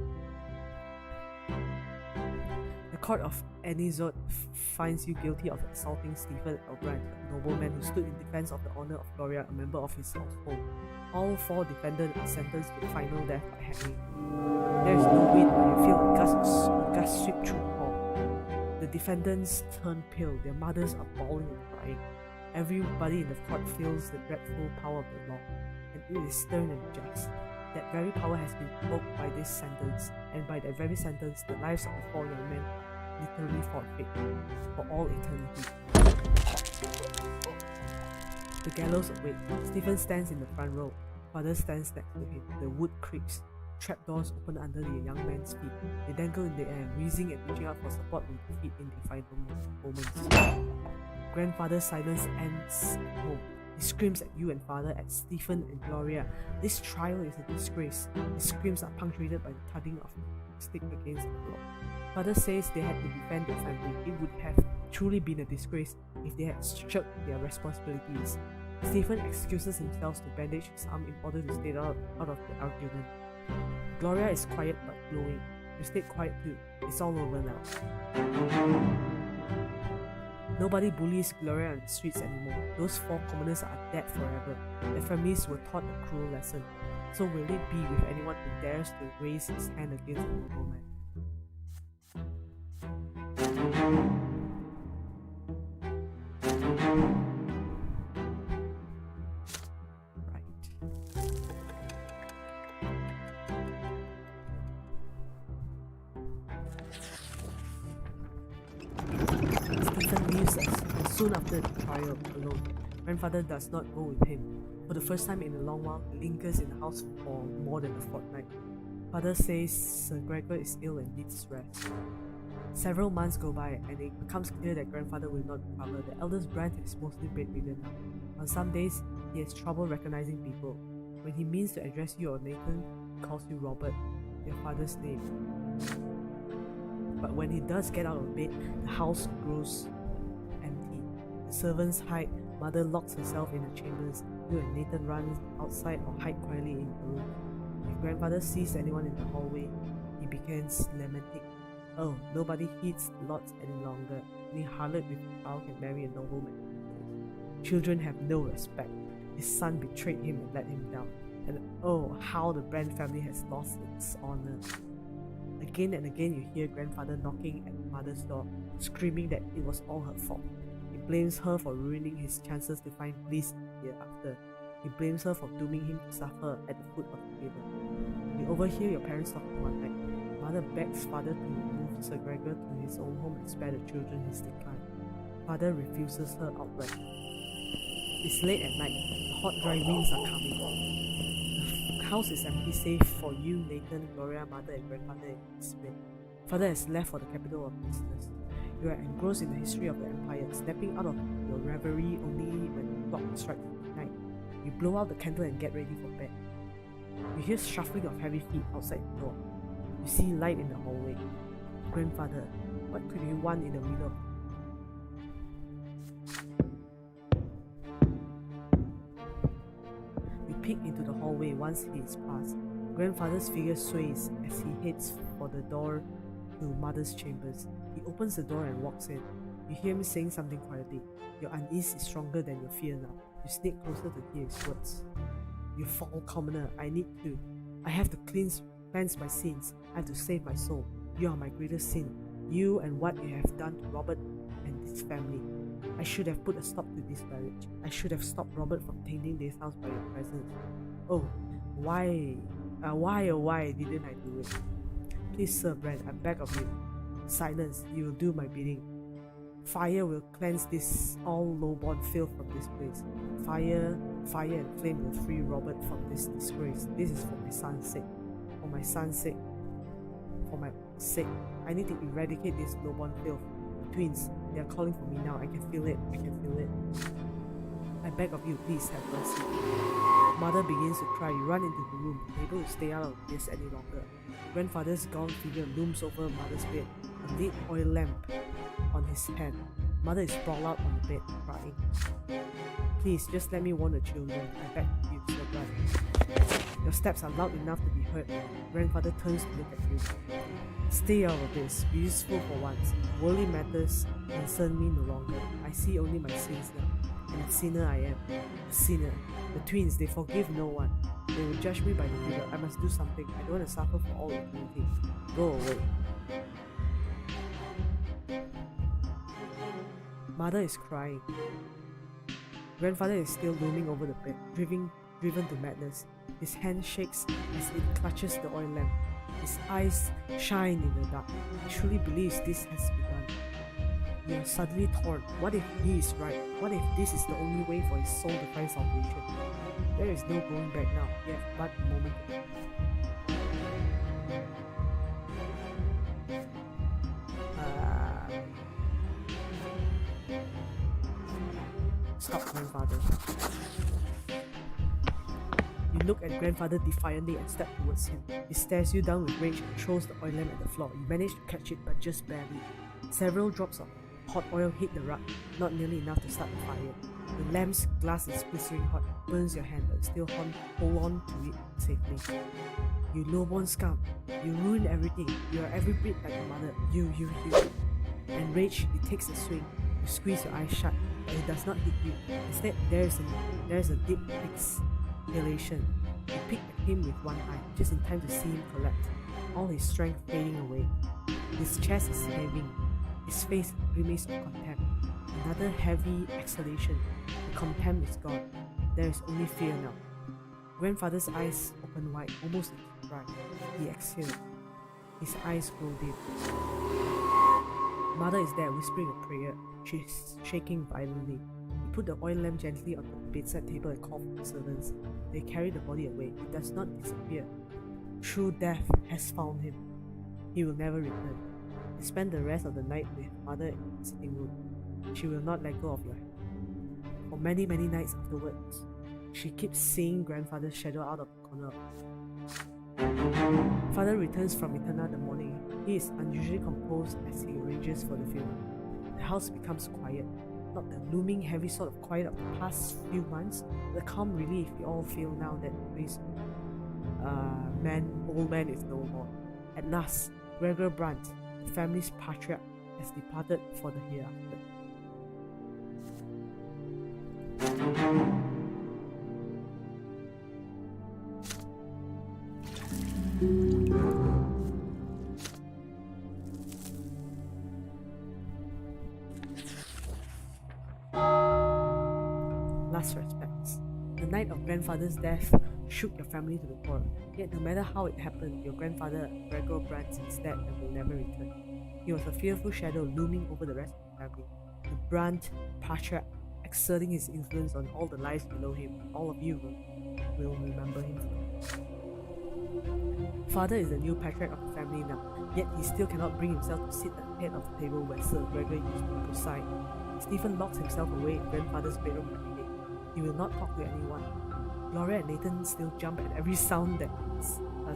The court of Anizot finds you guilty of assaulting Stephen Elbran, a nobleman who stood in defense of the honor of Gloria, a member of his household. All four defendants are sentenced to final death by hanging. There is no wind, but you feel a gust sweep through the hall. The defendants turn pale, their mothers are bawling and crying. Everybody in the court feels the dreadful power of the law, and it is stern and just. That very power has been invoked by this sentence, and by that very sentence, the lives of the 4 young men are literally forfeit for all eternity. The gallows awaits. Stephen stands in the front row. Father stands next to him. The wood creaks. Trapdoors open under the young man's feet. They dangle in the air, wheezing and reaching out for support with their feet in their final moments. Grandfather's silence ends at home. He screams at you and father, at Stephen and Gloria. This trial is a disgrace. His screams are punctuated by the thudding of the stick against the floor. Father says they had to defend their family. It would have truly been a disgrace if they had shirked their responsibilities. Stephen excuses himself to bandage his arm in order to stay out of the argument. Gloria is quiet but glowing. You stayed quiet too. It's all over now. Nobody bullies Gloria on the streets anymore. Those 4 commoners are dead forever. Their families were taught a cruel lesson. So will it be with anyone who dares to raise his hand against a noble man? Stephen leaves us, and soon after the trial, alone. Grandfather does not go with him. For the first time in a long while, he lingers in the house for more than a fortnight. Father says Sir Gregor is ill and needs rest. Several months go by, and it becomes clear that grandfather will not recover. The eldest Brante is mostly bedridden now. On some days, he has trouble recognizing people. When he means to address you or Nathan, he calls you Robert, your father's name. But when he does get out of bed, the house grows empty. The servants hide, mother locks herself in her chambers, you and Nathan runs outside or hide quietly in the room. If grandfather sees anyone in the hallway, he begins lamenting. Oh, nobody heeds the lots any longer. Any harlot with a child can marry a nobleman. Children have no respect. His son betrayed him and let him down. And oh, how the Brante family has lost its honor. Again and again you hear grandfather knocking at mother's door, screaming that it was all her fault. He blames her for ruining his chances to find bliss hereafter. He blames her for dooming him to suffer at the foot of the table. You overhear your parents talking one night. Mother begs father to remove Sir Gregor to his own home and spare the children his decline. Father refuses her outright. It's late at night. The hot dry winds are coming. The house is empty save for you, Nathan, Gloria, mother and grandfather in his bed. Father has left for the capital of business. You are engrossed in the history of the empire, snapping out of your reverie only when the clock strikes midnight. You blow out the candle and get ready for bed. You hear shuffling of heavy feet outside the door. You see light in the hallway. Grandfather, what could you want in the middle of peek into the hallway once he is past. Grandfather's figure sways as he heads for the door to mother's chambers. He opens the door and walks in. You hear him saying something quietly. Your unease is stronger than your fear now. You sneak closer to hear his words. You fall commoner. I have to cleanse my sins. I have to save my soul. You are my greatest sin. You and what you have done to Robert and his family. I should have put a stop to this marriage. I should have stopped Robert from tainting this house by your presence. Oh, why didn't I do it? Please, Sir Brante, I beg of you. Silence, you will do my bidding. Fire will cleanse this all low-born filth from this place. Fire and flame will free Robert from this disgrace. This is for my son's sake. For my son's sake. For my sake. I need to eradicate this low-born filth. Twins, they are calling for me now. I can feel it. I beg of you, please have mercy. Mother begins to cry. You run into the room, unable to stay out of this any longer. Grandfather's gaunt figure looms over mother's bed, a lit oil lamp on his hand. Mother is sprawled out on the bed, crying. Please, just let me warn the children. I beg of you, Sir Brante. Your steps are loud enough to be heard. Grandfather turns to look at you. Stay out of this. Be useful for once. Worldly matters concern me no longer. I see only my sins now. And a sinner I am. A sinner. The twins, they forgive no one. They will judge me by the figure. I must do something. I don't want to suffer for all eternity. Go away. Mother is crying. Grandfather is still looming over the bed, driven to madness. His hand shakes as it clutches the oil lamp. His eyes shine in the dark. He truly believes this has begun. You are suddenly torn. What if he is right? What if this is the only way for his soul to find salvation? There is no going back now. You have but a moment to live. Stop, grandfather. You look at grandfather defiantly and step towards him. He stares you down with rage and throws the oil lamp at the floor. You manage to catch it, but just barely. Several drops of hot oil hit the rug, not nearly enough to start the fire. The lamp's glass is blistering hot, burns your hand, but still hold on to it safely. You lowborn scum. You ruined everything. You are every bit like your mother. You. Enraged, he takes a swing. You squeeze your eyes shut, but it does not hit you. Instead, there is a deep exhalation. You peek at him with one eye, just in time to see him collapse, all his strength fading away. His chest is heaving. His face remains of contempt. Another heavy exhalation. The contempt is gone. There is only fear now. Grandfather's eyes open wide, almost in surprise. He exhaled. His eyes grow dim. Mother is there, whispering a prayer. She is shaking violently. He put the oil lamp gently on the bedside table and called for the servants. They carry the body away. It does not disappear. True death has found him. He will never return. You spend the rest of the night with mother in the sitting room. She will not let go of your hand. For many nights afterwards, she keeps seeing grandfather's shadow out of the corner. Father returns from Eterna the morning. He is unusually composed as he arranges for the funeral. The house becomes quiet, not the looming heavy sort of quiet of the past few months, the calm relief we all feel now that this old man is no more. At last, Gregor Brante, the family's patriarch, has departed for the hereafter. Last respects. The night of grandfather's death shook your family to the core. Yet no matter how it happened, your grandfather, Gregor Brante, is dead and will never return. He was a fearful shadow looming over the rest of the family. The Brante patriarch, exerting his influence on all the lives below him. All of you will remember him. Father is the new patriarch of the family now, yet he still cannot bring himself to sit at the head of the table where Sir Gregor used to preside. Stephen locks himself away in grandfather's bedroom every day. He will not talk to anyone. Gloria and Nathan still jump at every sound that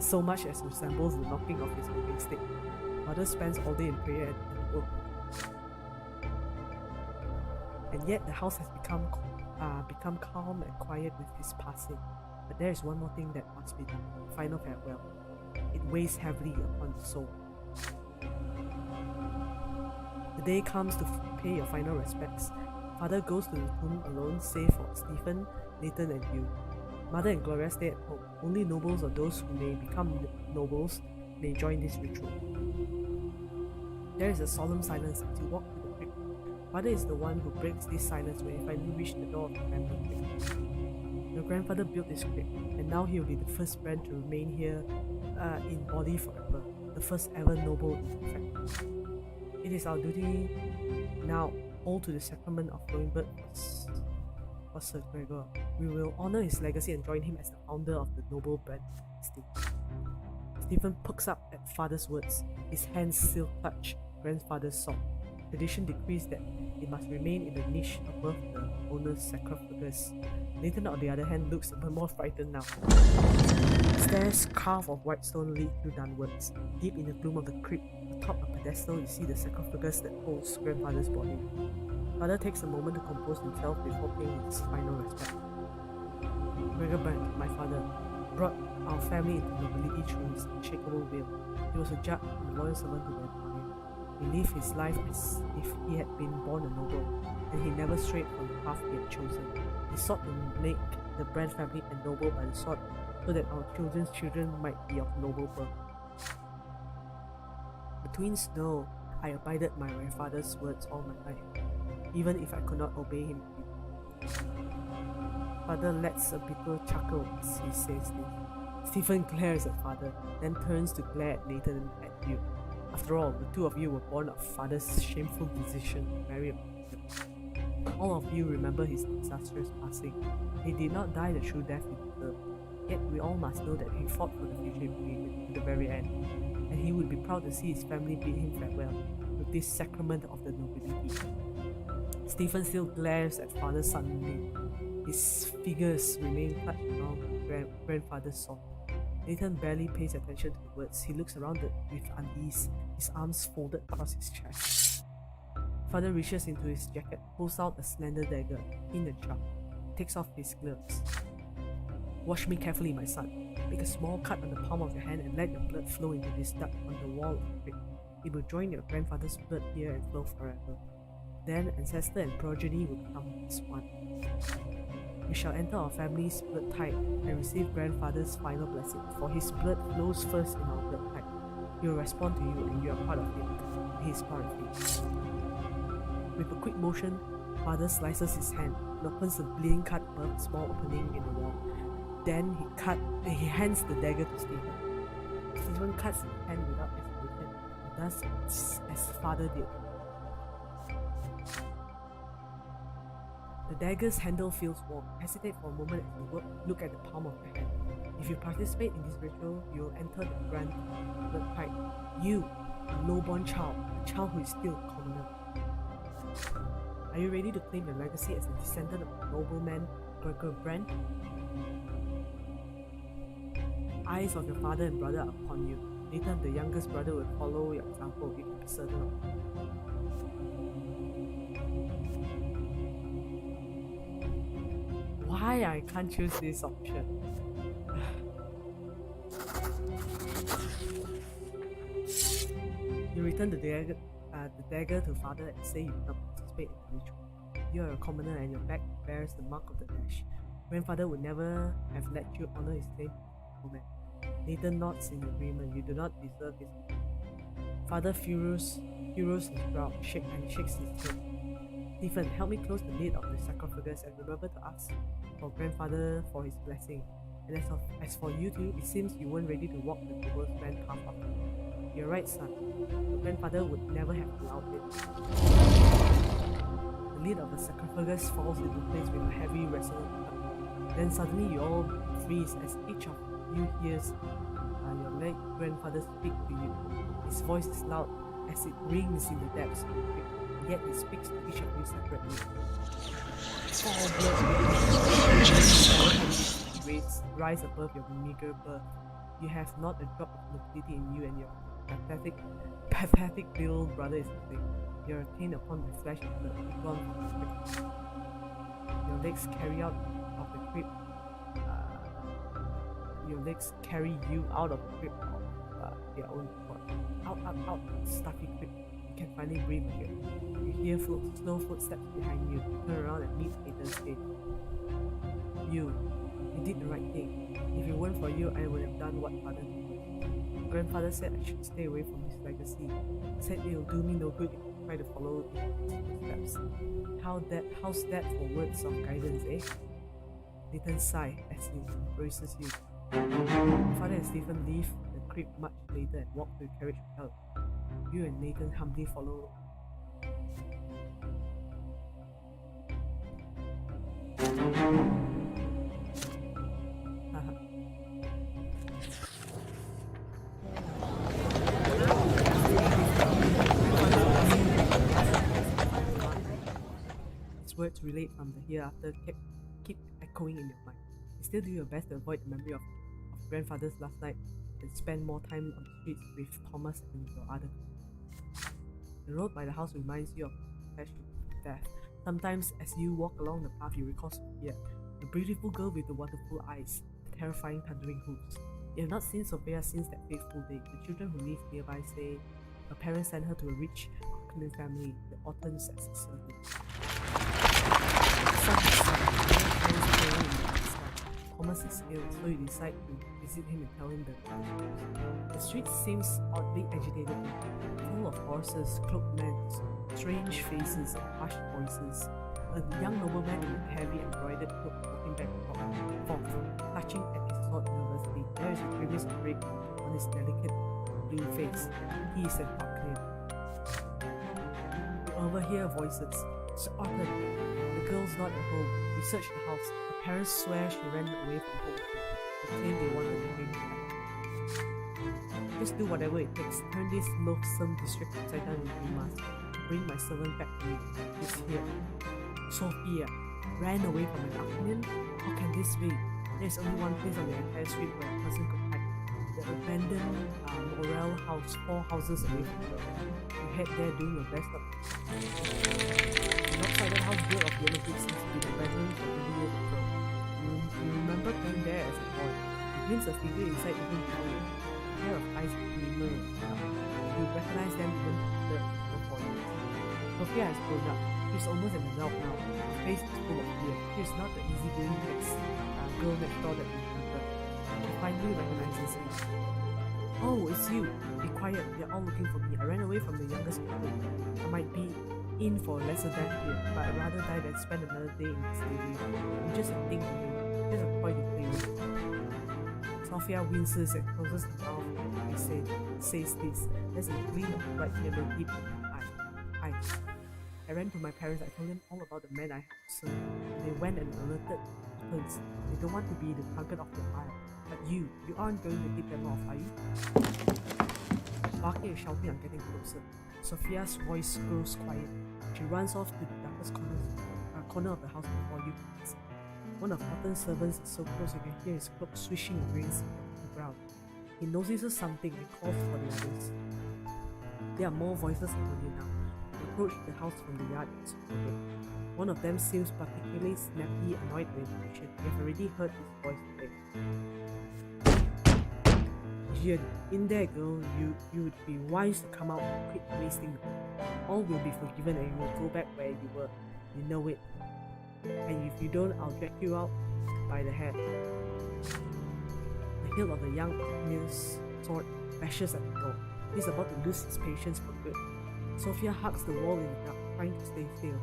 so much as resembles the knocking of his whipping stick. Mother spends all day in prayer and work. And yet the house has become calm and quiet with his passing. But there is one more thing that must be done: final farewell. It weighs heavily upon the soul. The day comes to pay your final respects. Father goes to the tomb alone, save for Stephen, Nathan, and you. Mother and Gloria stay at home. Only nobles or those who may become nobles may join this ritual. There is a solemn silence as you walk to the crypt. Father is the one who breaks this silence when you finally reach the door of the family crypt. Your grandfather built this crypt, and now he will be the first Brante to remain here in body forever, the first ever noble in the family. It is our duty now, all to the sacrament of going birth for Sir Gregor. We will honor his legacy and join him as the founder of the noble Brante dynasty. Stephen perks up at father's words. His hands still clutch grandfather's sword. Tradition decrees that it must remain in the niche above the owner's sarcophagus. Nathan, on the other hand, looks even more frightened now. Stairs carved of white stone lead you downwards. Deep in the gloom of the crypt, atop a pedestal, you see the sarcophagus that holds grandfather's body. Father takes a moment to compose himself before paying his final respect. Gregor Brante, my father, brought our family into nobility through his unshakable will. He was a judge and a loyal servant to the empire. He lived his life as if he had been born a noble, and he never strayed from the path he had chosen. He sought to make the Brante family a noble by the sword, so that our children's children might be of noble birth. The twins know I abided my father's words all my life, even if I could not obey him. Father lets a bitter chuckle as he says this. Stephen glares at father, then turns to glare at Nathan and at you. After all, the two of you were born of father's shameful decision to marry a preacher. All of you remember his disastrous passing. He did not die the true death he deserved. Yet we all must know that he fought for the future imperium to the very end, and he would be proud to see his family bid him farewell with this sacrament of the nobility. Stephen still glares at father suddenly. His fingers remain clutched around grandfather's sword. Nathan barely pays attention to the words. He looks around with unease, his arms folded across his chest. Father reaches into his jacket, pulls out a slender dagger, thin and sharp, takes off his gloves. Watch me carefully, my son. Make a small cut on the palm of your hand and let your blood flow into this dart on the wall of the crypt. It will join your grandfather's blood here and flow forever. Then ancestor and progeny will become as one. We shall enter our family's blood tide and receive grandfather's final blessing, for his blood flows first in our blood tide. He will respond to you and you are part of him, and he is part of you. With a quick motion, father slices his hand and opens a bleeding cut above a small opening in the wall. Then he hands the dagger to Stephen. Stephen cuts his hand without hesitation and does as father did. The dagger's handle feels warm. Hesitate for a moment as you look at the palm of your hand. If you participate in this ritual, you will enter the grand blood tide. You, a low-born child, a child who is still a commoner. Are you ready to claim your legacy as a descendant of the nobleman Burger Brante? Eyes of your father and brother are upon you. Nathan, the youngest brother, will follow your example. You can be certain of it. Why I can't choose this option? You return the dagger to father and say you did not participate in the ritual. You are a commoner and your back bears the mark of the lash. Grandfather would never have let you honor his name. Man. Nathan nods in agreement. You do not deserve his name. Father furrows his brow and shakes his head. Stephen, help me close the lid of the sarcophagus and remember to ask for grandfather for his blessing. And as for you two, it seems you weren't ready to walk the nobleman's path up. You're right, son. Your grandfather would never have allowed it. The lid of the sarcophagus falls into place with a heavy, resonant thud. Then suddenly you all freeze as each of you hears your late grandfather speak to you. His voice is loud as it rings in the depths of the crypt, yet he speaks to each of you separately. Four rise above your meager birth. You have not a drop of nobility in you, and your pathetic little brother is nothing. You are attained upon the flesh and blood, gone from the crypt. Your legs carry out of the crypt. Your legs carry you out of the crypt of their own accord. Out, stuffy crypt. You can finally breathe again. You hear slow footsteps behind you. Turn around and meet Nathan's face. You did the right thing. If it weren't for you, I would have done what father did. Grandfather said I should stay away from his legacy. He said it will do me no good if I try to follow his footsteps. How's that for words of guidance, eh? Nathan sighed as he embraces you. Father and Stephen leave the crypt much later and walk to the carriage hotel. You and Nathan humbly follow. His words relate from the hereafter keep echoing in your mind. You still do your best to avoid the memory of grandfather's last night and spend more time on the streets with Thomas and your other. The road by the house reminds you of the death. Sometimes as you walk along the path you recall Sophia, the beautiful girl with the wonderful eyes, the terrifying thundering hooves. You have not seen Sophia since that fateful day. The children who live nearby say her parents sent her to a rich Cockney family, the Ottons at Sicily. Thomas is ill, so you decide to visit him and tell him the street seems oddly agitated, full of horses, cloaked men, strange faces, and hushed voices. A young nobleman in a heavy embroidered cloak walking back and forth, clutching at his sword nervously. There is a grimace of rage on his delicate blue face. He is an Arcane. You overhear voices. Sir Arthur, the girl's not at home. We searched the house. Her parents swear she ran away from home. They claim they wanted to bring her back. Just do whatever it takes. Turn this loathsome district upside down if you must. Bring my servant back to me. He's here. Sophia ran away from an Arcanian? How can this be? There's only one place on the entire street where a person could hide. The abandoned Morel house, 4 houses away from her. You head there doing your best not to. The lopsided house built of yellow bricks seems to be abandoned for 20 years ago. You remember being there as a boy. You glimpse a figure inside even before you. A pair of eyes glimmer. You recognize them even after for you. Sophia has grown up. She's almost an adult now. Her face is full of fear. She's not the easygoing girl next door that we remember. She finally recognizes him. Oh, it's you. Be quiet. They're all looking for me. I ran away from the youngest people. I might be in for a lesser death here, but I'd rather die than spend another day in slavery. I'm just a thing to him. Just a toy to play with. Sophia winces and closes her mouth and says this. There's a gleam of bright yellow deep in her eye. I ran to my parents. I told them all about the man I had served. They went and alerted police. They don't want to be the target of the fire. But you aren't going to keep them off, are you? Barking and shouting are getting closer. Sophia's voice grows quiet. She runs off to the darkest corner of the house before you. One of Otton's servants is so close you can hear his cloak swishing against the ground. He notices something and calls for the others. There are more voices around you now. They approach the house from the yard and surround. One of them seems particularly snappy, annoyed by the information. You've already heard his voice today. If you're in there, girl, you would be wise to come out and quit wasting. All will be forgiven and you will go back where you were. You know it. And if you don't, I'll drag you out by the head. The hilt of the young Arcanian's sword bashes at the door. He's about to lose his patience for good. Sophia hugs the wall in the dark, trying to stay still.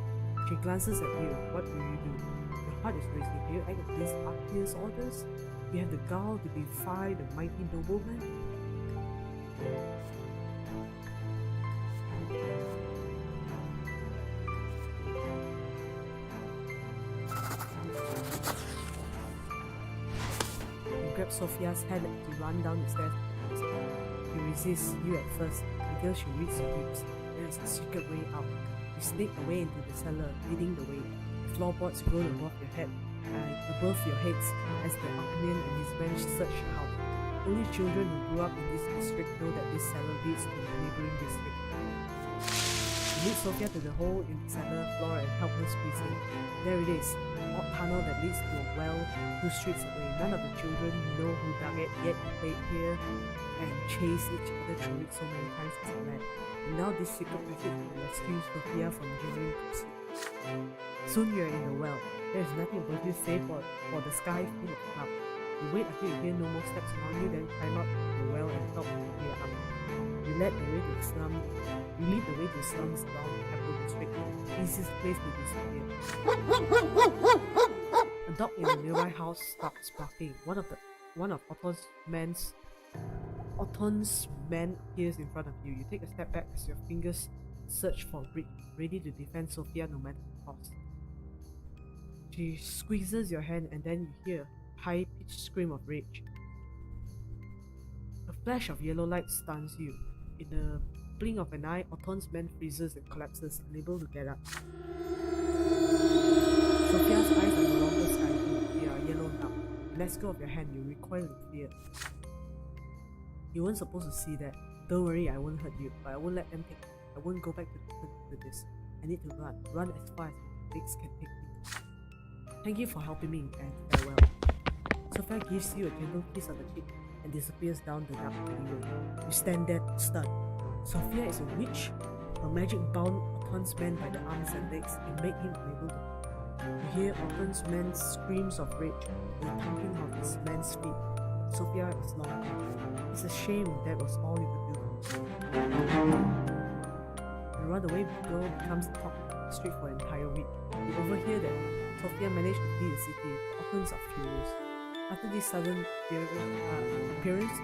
She glances at you. What will you do? Your heart is racing. Do you act against Arcanian's orders? You have the gall to defy the mighty nobleman? You grab Sophia's hand to run down the stairs. She resists you at first until she reaches your lips. There is a secret way out. You sneak away into the cellar, leading the way. The floorboards grow above your head and above your heads as the Arcanian and his men search the house. Only children who grew up in this district know that this cellar leads to the neighboring district. You lead Sophia to the hole in the cellar floor and help her squeeze in. There it is, an odd tunnel that leads to a well 2 streets away. None of the children know who dug it, yet you played here and chased each other through it so many times as a man. And now this secret passage will rescue Sophia from genuine pursuit. Soon you're in the well. There is nothing above you save for the sky full of clouds. You wait until you hear no more steps around you, then climb up the well and help Sophia up. You lead the way to the slums around the capital district, the easiest place to disappear. A dog in a nearby house starts barking. One of Otton's men appears in front of you. You take a step back as your fingers search for a breach, ready to defend Sophia no matter the cost. She squeezes your hand and then you hear a high-pitched scream of rage. A flash of yellow light stuns you. In the blink of an eye, Otton's man freezes and collapses, unable to get up. Sophia's eyes are no longer sky blue, they are yellow now. You let go of your hand, you recoil in fear. You weren't supposed to see that. Don't worry, I won't hurt you, but I won't let them take me. I won't go back to this. I need to run as far as my legs can take me. Thank you for helping me, and farewell. Sophia gives you a gentle kiss on the cheek and disappears down the dark alleyway. You stand there stunned. Sophia is a witch? Her magic bound Otton's man by the arms and legs and made him unable to. You hear Otton's man's screams of rage and the thumping of his man's feet. Sophia is long gone. It's a shame that was all you could do. The runaway girl becomes the talk the street for an entire week. You overhear that Sophia managed to flee the city. The Occupants are furious. After this sudden appearance,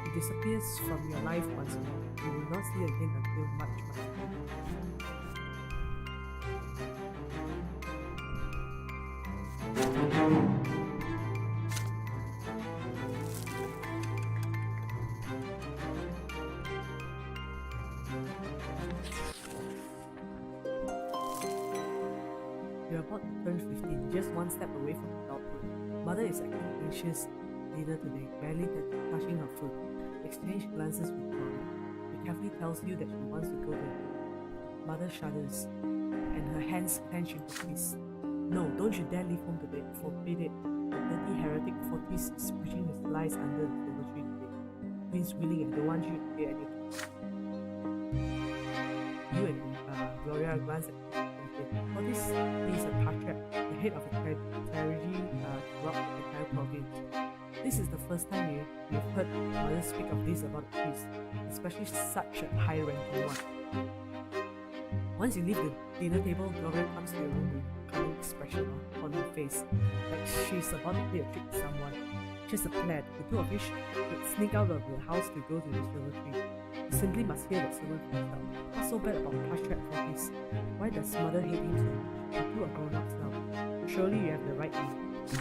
it disappears from your life once more. You will not see it again until much later. You're about to turn 15, just one step away from adulthood. Mother is acting anxious later today, barely touching her foot. Exchange glances with Gloria. She carefully tells you that she wants to go there. Mother shudders, and her hands clench into fists. No, don't you dare leave home today. Forbid it. The dirty heretic Fortis is pushing his lies under the silver tree today. Twins willing, I don't want you to hear anything. You and Gloria glance at Fortis is a patriarch, the head of a clergy throughout the entire province. This is the first time you've heard Mother speak of this about a priest, especially such a high-ranking one. Once you leave the dinner table, Gloria comes to your room with a cunning expression on her face, like she's about to play a trick to someone. She has a plan. The two of you should sneak out of the house to go to the silver tree. You simply must hear the servant for yourself. What's so bad about Patrick Fortis? Why does Mother hate him so much? You two are grown-ups now. Surely you have the right reason.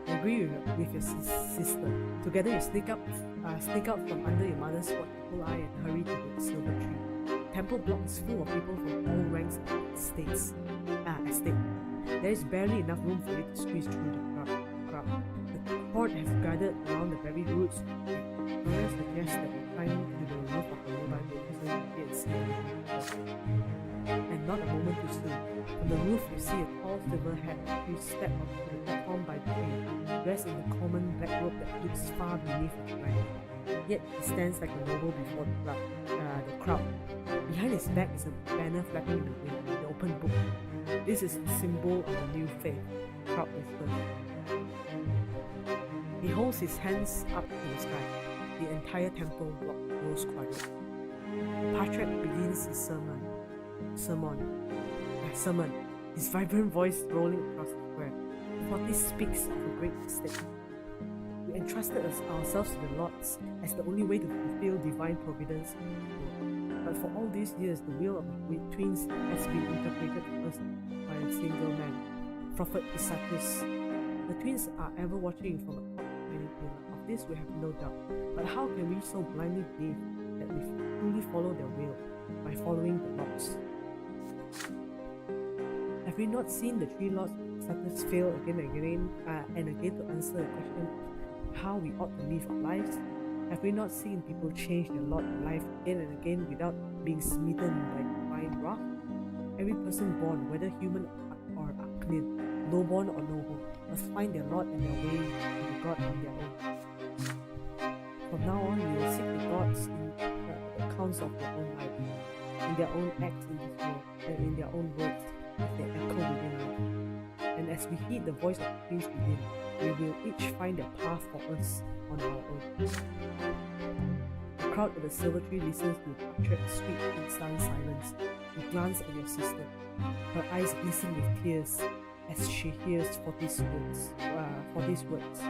Agree with your sister. Together you sneak out from under your mother's watchful eye and hurry to the silver tree. Temple block is full of people from all ranks and estate. There is barely enough room for you to squeeze through the crowd. The court has gathered around the very roots. Gloria suggests that we climb to the roof of the nearby building so you can see anything. And not a moment too soon. From the roof you see a tall silver-haired priest step onto the platform by the tree, dressed in the common black robe that looks far beneath his rank. Yet he stands like a noble before the crowd. Behind his back is a banner flapping in the wind, the open book. This is the symbol of the new faith. The crowd whispers. He holds his hands up to the sky. The entire temple block grows quiet. The patriarch begins his sermon, his vibrant voice rolling across the square. Fortis speaks of a great mistake. We entrusted ourselves to the Lords as the only way to fulfill divine providence. But for all these years, the will of the twins has been interpreted first by a single man, Prophet Isatis. The twins are ever watching from a tiny pillar. Of this we have no doubt. But how can we so blindly believe that we truly follow their will by following the Lords? Have we not seen the three Lords Isatis fail again and again to answer the question how we ought to live our lives? Have we not seen people change their lot in life again and again without being smitten by divine wrath? Every person born, whether human or arcane, lowborn or noble, must find their lot and their way to God on their own. From now on, we will seek the gods in the accounts of their own life, in their own acts in this world, and in their own words as they echo within us. And as we heed the voice of the Prince within, we will each find a path for us on our own. The crowd at the silver tree listens to the patriarch's sweet and stunned silence. You glance at your sister. Her eyes glisten with tears as she hears Fortis' words.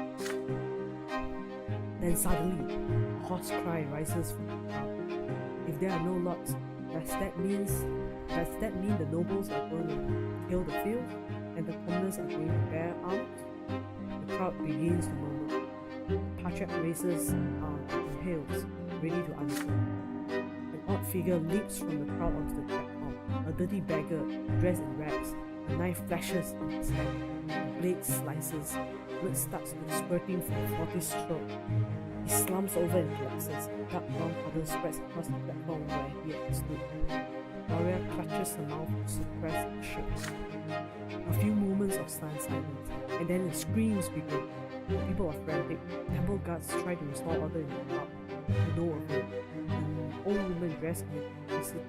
Then suddenly, a hoarse cry rises from the crowd. If there are no lords, does that mean the nobles are going to till the field and the commoners are going to bear arms? The crowd begins to murmur. The patriarch races and inhales, ready to answer. An odd figure leaps from the crowd onto the platform. A dirty beggar, dressed in rags. A knife flashes in his hand. The blade slices. Blood starts spurting from Fortis' throat. He slumps over and collapses. A dark brown puddle spreads across the platform where he had stood. Gloria clutches her mouth to suppress a shake. A few moments of stunned silence, and then the screams begin. The people are frantic. Temple guards try to restore order in the crowd. To no avail. An old woman dressed in a visitor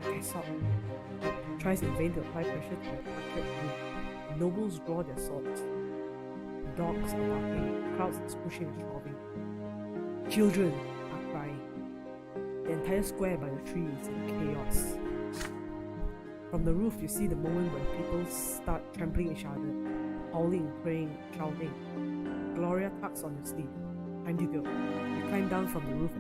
cassock tries in vain to apply pressure to the patriarch group. The nobles draw their swords. The dogs are barking. The crowd is pushing and shoving. Children are crying. The entire square by the tree is in chaos. From the roof, you see the moment when people start trampling each other, howling, praying, shouting. Gloria tugs on your sleeve. Time to go. You climb down from the roof.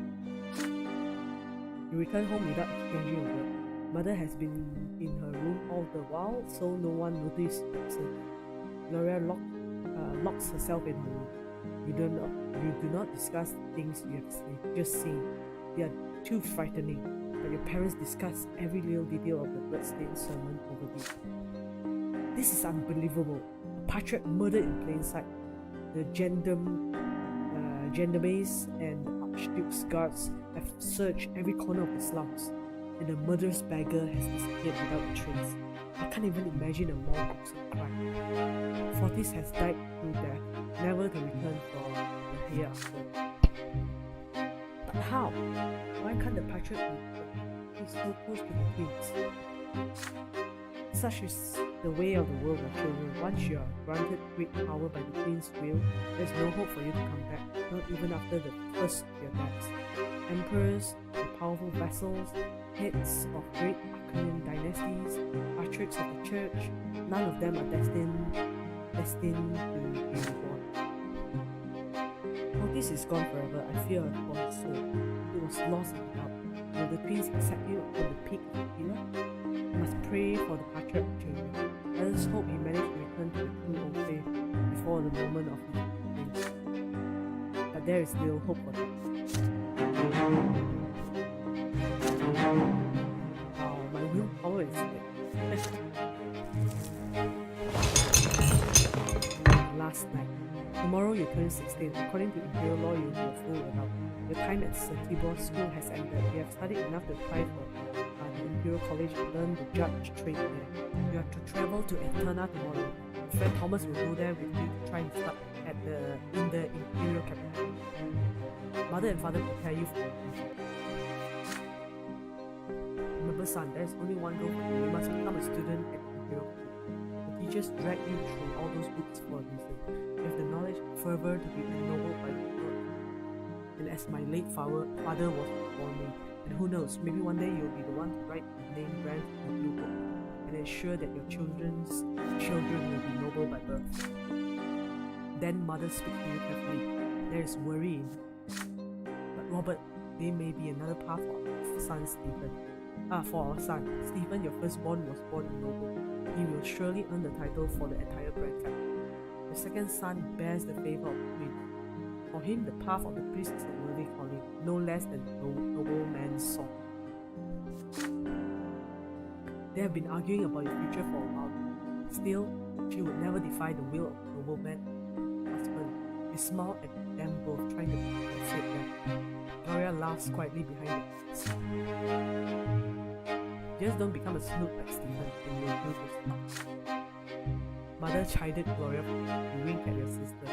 You return home without exchanging a word. Mother has been in her room all the while, so no one noticed your absence. Gloria locks herself in her room. You do not discuss things you have just seen. They are too frightening, but your parents discuss every little detail of the bloodstained sermon over dinner. This is unbelievable. A patriarch murdered in plain sight. The gendarmes and the archduke's guards have searched every corner of the slums, and the murderous beggar has disappeared without a trace. I can't even imagine a more gruesome crime. Fortis has died through death, never to return for the hereafter. But how? Why can't the patriarch be so close to the twins? Such is the way of the world, my children. Once you are granted great power by the Queen's will, there's no hope for you to come back, not even after the first of your deaths. Emperors, the powerful vassals, heads of great Achaean dynasties, patriarchs of the church, none of them are destined to be reborn. Fortis is gone forever. I fear for his soul. It was lost in doubt. Will the twins accept you on the peak of the pillar? I must pray for the patriarch children. Let us hope he managed to return to the true old faith before the moment of his death. But there is little hope for them. Wow, my willpower is dead. Last night. Tomorrow you turn 16. According to Imperial law, you'll be a full adult. Your time at Sir Tibor's school has ended. You have studied enough to apply for the Imperial College and learn the judge trade there. You have to travel to Eterna tomorrow. Your friend Thomas will go there with you to try and start in the Imperial capital. Mother and father prepare you for the future. Remember, son, there is only one goal for you. You must become a student at the Imperial College. The teachers drag you through all those books for a reason. You have the knowledge fervor to be ennobled by the word. And as my late father was before me, and who knows, maybe one day you'll be the one to write the name Brante in the blue book, and ensure that your children's children will be noble by birth. Then mother speaks to you carefully. There is worry in it. But Robert, there may be another path for our son Stephen. For our son, Stephen, your firstborn, was born in noble. He will surely earn the title for the entire Brante family. The second son bears the favor of the queen. For him, the path of the priest is a worthy calling, no less than noble man's song. They have been arguing about your future for a while. Still, she would never defy the will of the noble man. Husband, you smile at them both, trying to persuade them. Gloria laughs quietly behind the scenes. Just don't become a snoop like Stephen, and you'll do this. Mother chided Gloria for you wink at your sister.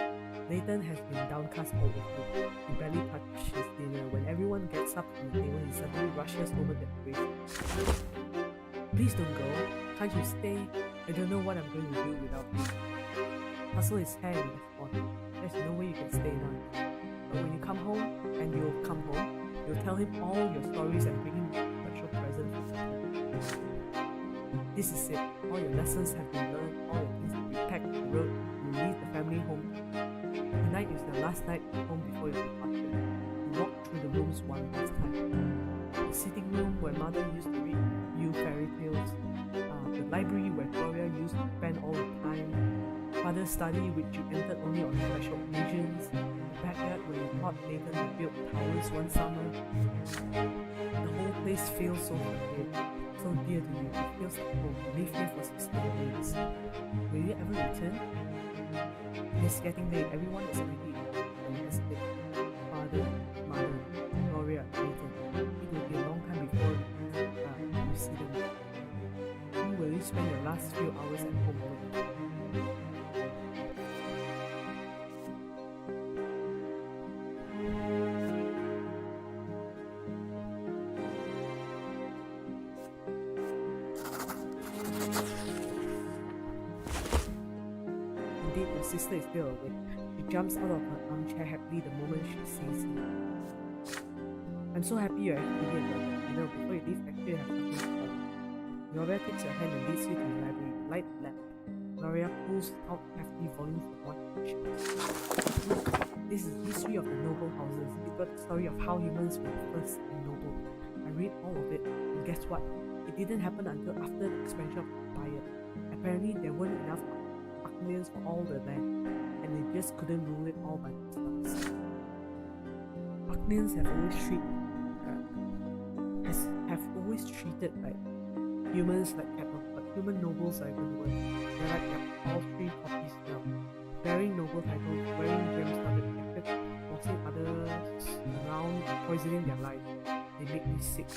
Nathan has been downcast all over. He barely touched his dinner. When everyone gets up from the table, he suddenly rushes over the grave. Please don't go. Can't you stay? I don't know what I'm going to do without you. Hustle his hair and respond. There's no way you can stay now. But when you come home, and you'll come home, you'll tell him all your stories and bring him a special present for supper. This is it. All your lessons have been learned, all your things have been packed on the road. You leave the family home. Tonight is the last night at home before your departure. You walk through the rooms one last time. The sitting room where mother used to read you fairy tales. The library where Gloria used to spend all the time. Father's study which you entered only on special occasions. The backyard where you taught Nathan to build towers one summer. The whole place feels so familiar, so dear to you. It feels like home. You live here for 16 years. Will you ever return? It's getting late. Everyone is already hesitate. Father, mother, Gloria, Nathan. It will be a long time before you see them. Who will you spend your last few hours at home with? Indeed, your sister is still awake. She jumps out of her armchair happily the moment she sees you. I'm so happy you're actually here, brother. You know, before you leave, actually have something to tell you. Gloria takes your hand and leads you to the library. Light lamp. Gloria pulls out hefty volumes of one page. Look, this is the history of the noble houses. It got the story of how humans were first ennobled. I read all of it, and guess what? It didn't happen until after the expansion of the empire. Apparently, there weren't enough Arcanians for all the land, and they just couldn't rule it all by themselves. Arcanians have always treated like humans like cattle, but human nobles are even worse. They're like their paltry copies now, bearing noble titles, wearing gem-studded jackets, bossing others around, poisoning their lives. They make me sick.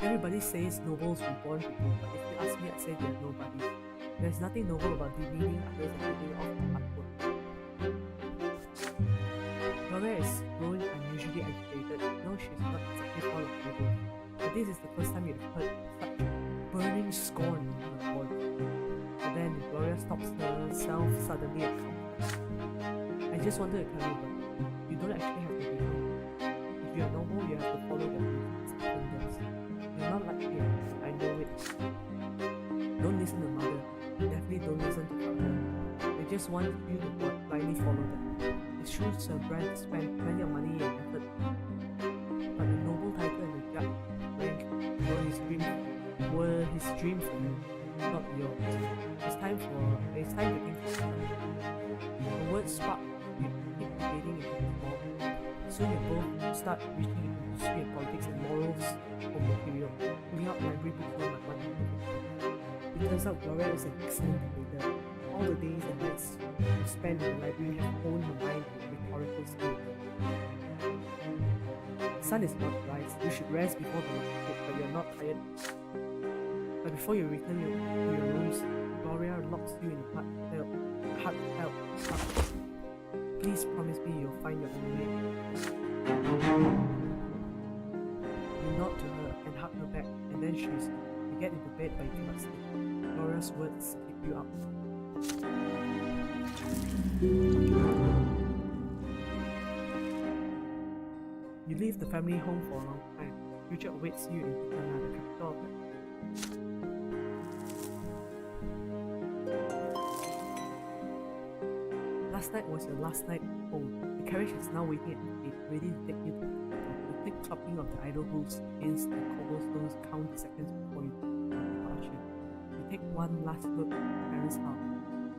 Everybody says nobles were born people, but if you ask me, I'd say they're nobodies. There's nothing noble about demeaning others and taking off the hard work. Gloria is growing unusually agitated. No, she's not exactly fond of nobles, but this is the first time you've heard such burning scorn in her voice. But then Gloria stops herself suddenly and comes. I just wanted to tell you that you don't actually have to be noble. If you are noble, you have to follow their rules. You're not like him, I know it. Don't listen to mother. Definitely don't listen to father. They just want you to blindly follow them. It's true Sir Brante spent plenty of money and effort, but the noble title and the judge rank were his dream for you, not yours. It's time to think for yourself. The words spark you keep debating in the small. Soon you both start reaching into history and politics and morals for material, pulling out library books one by one. It turns out Gloria is an excellent debater. All the days and nights you spend in the library have honed her mind with rhetorical skills. The sun is about to rise. You should rest before the light, but you're not tired. But before you return to your rooms, Gloria locks you in a heartfelt hug. Please promise me you'll find your own way. You nod to her and hug her back, and then she's asleep. You get into bed but you cannot sleep. Gloria's words keep you up. You leave the family home for a long time. The future awaits you in Bukana, the capital of the Last night was your last night home. The carriage is now waiting at the gate, ready to take you to the hotel. The click clopping of the idle hooves against the cobblestones count the seconds before you departure. You take one last look at your parents' house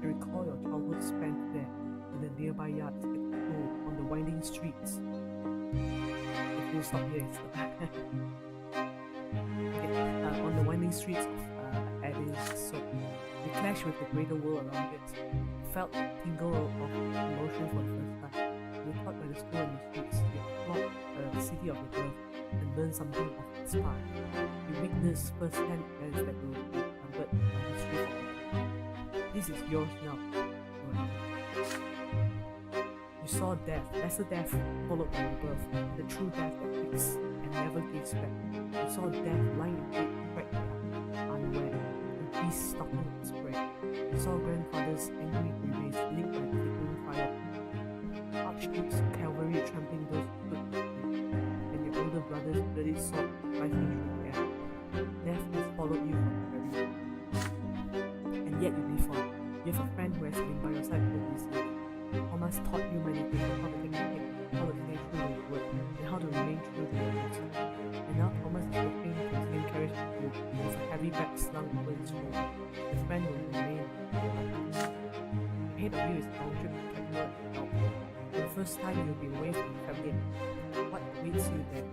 and recall your childhood spent there in the nearby yards at the pool on the winding streets. The full stop here is on the winding streets of Addis. So you clash with the greater world around it. Felt a tingle of emotion for the first time. You were taught by the school and the streets. You explored the city of your birth and learned something of its past. You witnessed first-hand events that will be remembered by history forever. This is yours now. You saw death, lesser death followed by rebirth, the true death that fixes and never gives back. You saw death lying in wait, right unaware, and peace stalking its prey. You saw grandfathers angry remains lit by the flickering fire, archdukes cavalry trampling those who stood behind, and your older brother's bloody sword rifling through the air. Death has followed you from the very beginning. And yet you live on. You have a friend who has been by your side all these years. Thomas taught you many things on how to take the hit, how to stay true to your word, and how to remain true to your roots. And now Thomas is walking to the same carriage with you, with a heavy bag slung over his shoulder. The friend will remain. Ahead of you is a long trip to Canberra and Alp. For the first time, you'll be away from your family. What awaits you there?